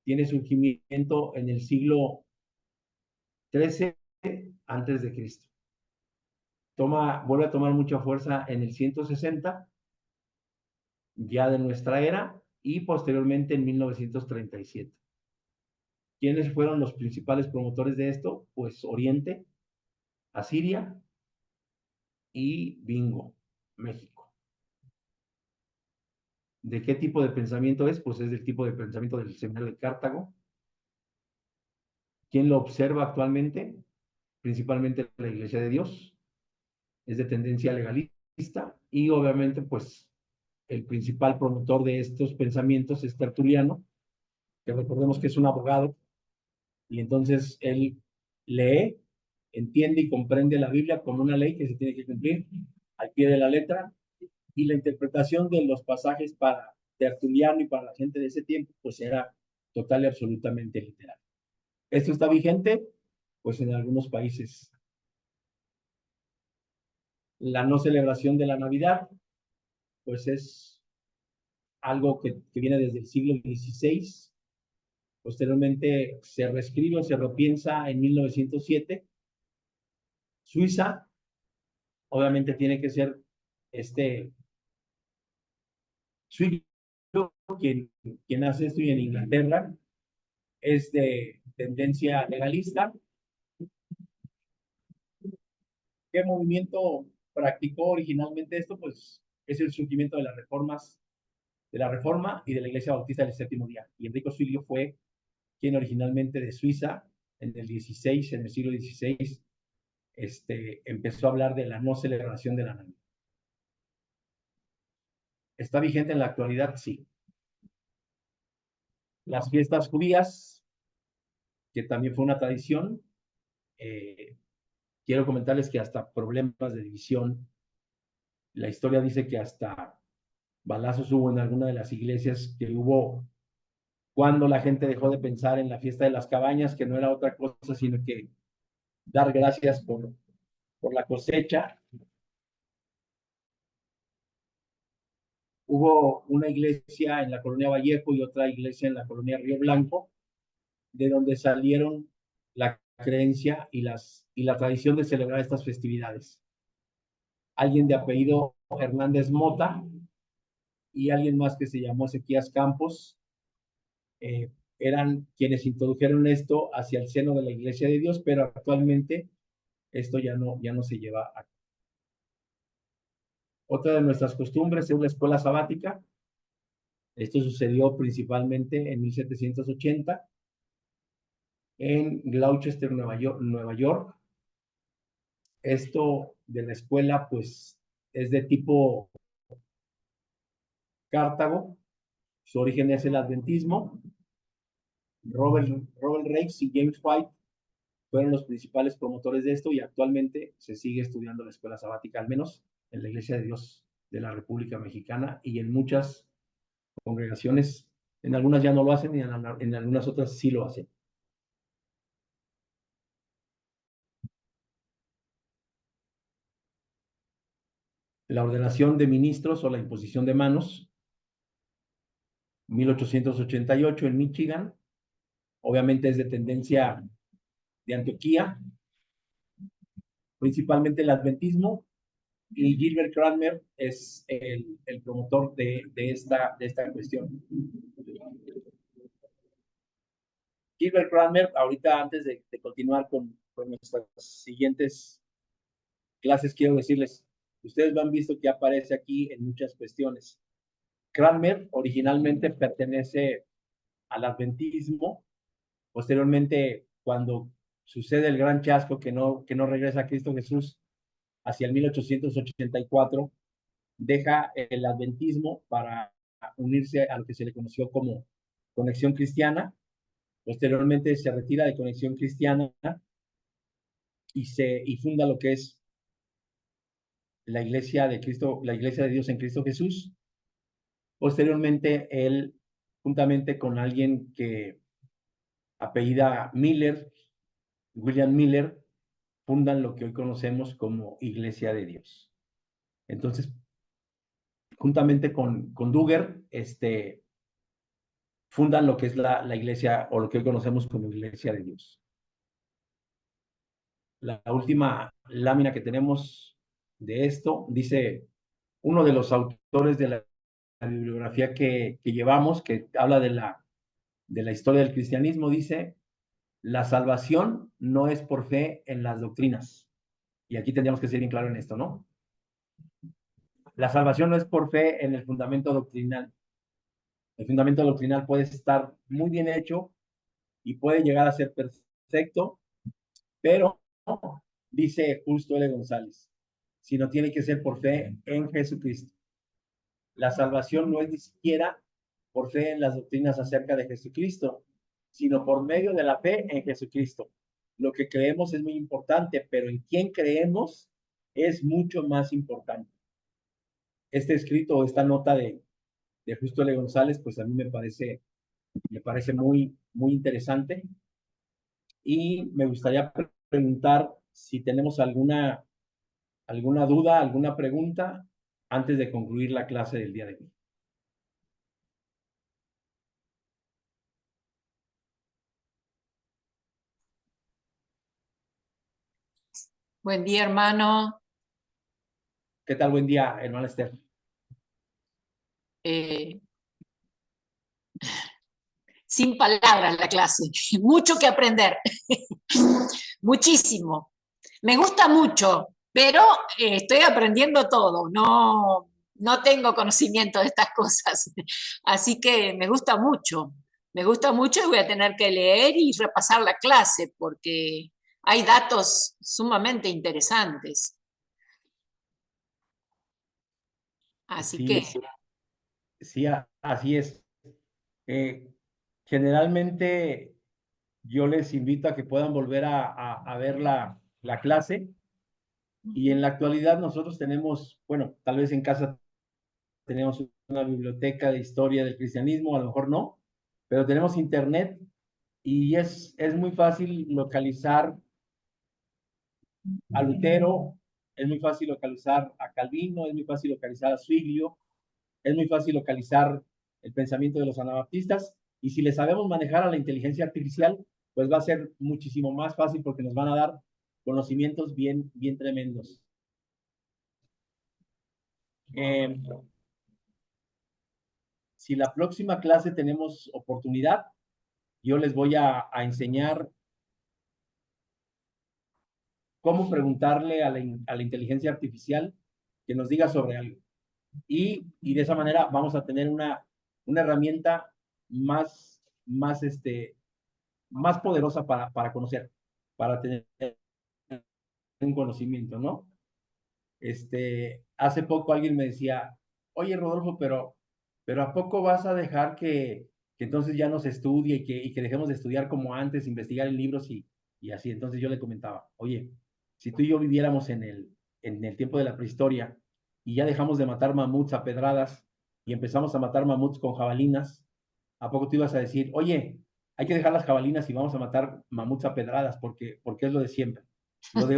tiene surgimiento en el siglo XIII antes de Cristo. Vuelve a tomar mucha fuerza en el 160 ya de nuestra era y posteriormente en 1937. ¿Quiénes fueron los principales promotores de esto? Pues Oriente, Asiria y Bingo, México. ¿De qué tipo de pensamiento es? Pues es del tipo de pensamiento del seminario de Cartago. ¿Quién lo observa actualmente? Principalmente la Iglesia de Dios. Es de tendencia legalista y obviamente pues el principal promotor de estos pensamientos es Tertuliano, que recordemos que es un abogado y entonces él lee, entiende y comprende la Biblia como una ley que se tiene que cumplir al pie de la letra, y la interpretación de los pasajes para Tertuliano y para la gente de ese tiempo pues era total y absolutamente literal. ¿Esto está vigente? Pues en algunos países. La no celebración de la Navidad pues es algo que viene desde el siglo XVI. Posteriormente se reescribe o se repiensa en 1907. Suiza, obviamente tiene que ser Zwingli quien hace esto, y en Inglaterra es de tendencia legalista. ¿Qué movimiento practicó originalmente esto? Pues es el surgimiento de las reformas, de la Reforma y de la Iglesia Bautista del Séptimo Día. Y Enrico Zwinglio fue quien originalmente de Suiza, en el 16, en el siglo XVI, empezó a hablar de la no celebración de la Navidad. ¿Está vigente en la actualidad? Sí. Las fiestas judías, que también fue una tradición, quiero comentarles que hasta problemas de división, la historia dice que hasta balazos hubo en alguna de las iglesias, que hubo cuando la gente dejó de pensar en la fiesta de las cabañas, que no era otra cosa sino que dar gracias por la cosecha. Hubo una iglesia en la colonia Vallejo y otra iglesia en la colonia Río Blanco, de donde salieron la creencia y la tradición de celebrar estas festividades. Alguien de apellido Hernández Mota y alguien más que se llamó Ezequías Campos, eran quienes introdujeron esto hacia el seno de la Iglesia de Dios, pero actualmente esto ya no se lleva a cabo. Otra de nuestras costumbres es la escuela sabática. Esto sucedió principalmente en 1780 en Gloucester, Nueva York. Esto de la escuela, pues, es de tipo Cartago. Su origen es el adventismo. Robert Rakes y James White fueron los principales promotores de esto y actualmente se sigue estudiando la escuela sabática, al menos en la Iglesia de Dios de la República Mexicana y en muchas congregaciones. En algunas ya no lo hacen y en algunas otras sí lo hacen. La ordenación de ministros o la imposición de manos, 1888 en Michigan, obviamente es de tendencia de Antioquía, principalmente el adventismo, y Gilbert Cranmer es el promotor de esta cuestión. Gilbert Cranmer, ahorita antes de continuar con nuestras siguientes clases, quiero decirles, ustedes han visto que aparece aquí en muchas cuestiones. Cranmer originalmente pertenece al adventismo. Posteriormente, cuando sucede el gran chasco que no regresa a Cristo Jesús hacia el 1884, deja el adventismo para unirse a lo que se le conoció como Conexión Cristiana. Posteriormente se retira de Conexión Cristiana y funda lo que es la Iglesia de Cristo, la Iglesia de Dios en Cristo Jesús. Posteriormente, él, juntamente con alguien que apellida Miller, William Miller, fundan lo que hoy conocemos como Iglesia de Dios. Entonces, juntamente con Duggar, fundan lo que es la iglesia o lo que hoy conocemos como Iglesia de Dios. La última lámina que tenemos de esto dice uno de los autores de la bibliografía que llevamos, que habla de la historia del cristianismo, dice: la salvación no es por fe en las doctrinas. Y aquí tendríamos que ser bien claro en esto, ¿no? La salvación no es por fe en el fundamento doctrinal. El fundamento doctrinal puede estar muy bien hecho y puede llegar a ser perfecto, pero dice Justo L. González, sino tiene que ser por fe en Jesucristo. La salvación no es ni siquiera por fe en las doctrinas acerca de Jesucristo, sino por medio de la fe en Jesucristo. Lo que creemos es muy importante, pero en quién creemos es mucho más importante. Este escrito, esta nota de Justo L. González, pues a mí me parece muy, muy interesante. Y me gustaría preguntar si tenemos alguna duda, alguna pregunta antes de concluir la clase del día de hoy. Buen día, hermano. ¿Qué tal? Buen día, hermana Esther. Sin palabras la clase, mucho que aprender, muchísimo. Me gusta mucho pero estoy aprendiendo todo, no tengo conocimiento de estas cosas, así que me gusta mucho y voy a tener que leer y repasar la clase porque hay datos sumamente interesantes. Así Sí, que sí, así es. Generalmente yo les invito a que puedan volver a ver la clase. Y en la actualidad nosotros tenemos, bueno, tal vez en casa tenemos una biblioteca de historia del cristianismo, a lo mejor no, pero tenemos internet y es muy fácil localizar a Lutero, es muy fácil localizar a Calvino, es muy fácil localizar a Zwinglio, es muy fácil localizar el pensamiento de los anabaptistas, y si le sabemos manejar a la inteligencia artificial, pues va a ser muchísimo más fácil porque nos van a dar conocimientos bien, bien tremendos. Si la próxima clase tenemos oportunidad, yo les voy a enseñar cómo preguntarle a la inteligencia artificial que nos diga sobre algo. Y de esa manera vamos a tener una herramienta más, más poderosa para conocer, para tener un conocimiento, ¿no? Hace poco alguien me decía, oye Rodolfo, pero ¿a poco vas a dejar que entonces ya no se estudie y que dejemos de estudiar como antes, investigar en libros y así? Entonces yo le comentaba, oye, si tú y yo viviéramos en el tiempo de la prehistoria y ya dejamos de matar mamuts a pedradas y empezamos a matar mamuts con jabalinas, ¿a poco tú ibas a decir, oye, hay que dejar las jabalinas y vamos a matar mamuts a pedradas porque es lo de siempre? Lo de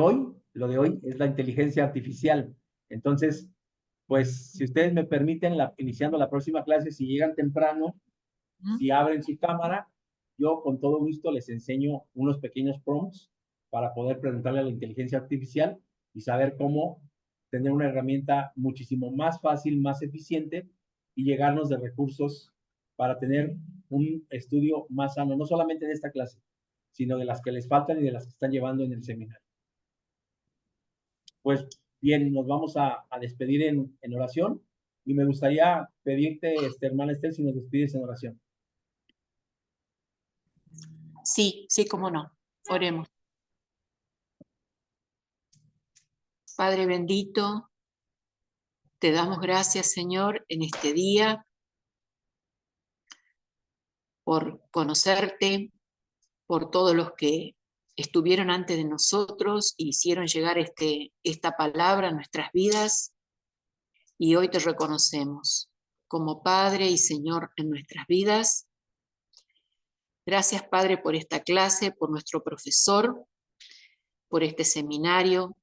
hoy es la inteligencia artificial. Entonces, pues, si ustedes me permiten, iniciando la próxima clase, si llegan temprano, si abren su cámara, yo con todo gusto les enseño unos pequeños prompts para poder preguntarle a la inteligencia artificial y saber cómo tener una herramienta muchísimo más fácil, más eficiente y llegarnos de recursos para tener un estudio más sano, no solamente de esta clase, sino de las que les faltan y de las que están llevando en el seminario. Pues bien, nos vamos a despedir en oración y me gustaría pedirte, hermana Estel, si nos despides en oración. sí, cómo no. Oremos. Padre bendito, te damos gracias, Señor, en este día por conocerte, por todos los que estuvieron antes de nosotros e hicieron llegar esta palabra a nuestras vidas, y hoy te reconocemos como Padre y Señor en nuestras vidas. Gracias, Padre, por esta clase, por nuestro profesor, por este seminario.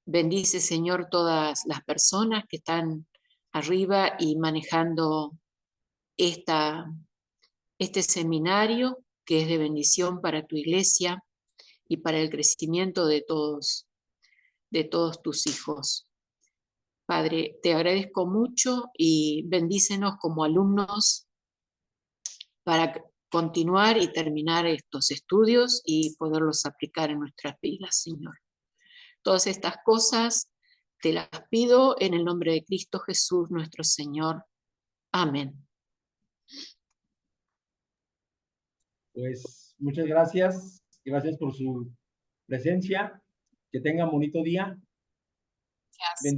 Bendice, Señor, todas las personas que están arriba y manejando este seminario, que es de bendición para tu iglesia y para el crecimiento de todos tus hijos. Padre, te agradezco mucho y bendícenos como alumnos para continuar y terminar estos estudios y poderlos aplicar en nuestras vidas, Señor. Todas estas cosas te las pido en el nombre de Cristo Jesús, nuestro Señor. Amén. Pues muchas gracias. Gracias por su presencia. Que tengan bonito día. Gracias.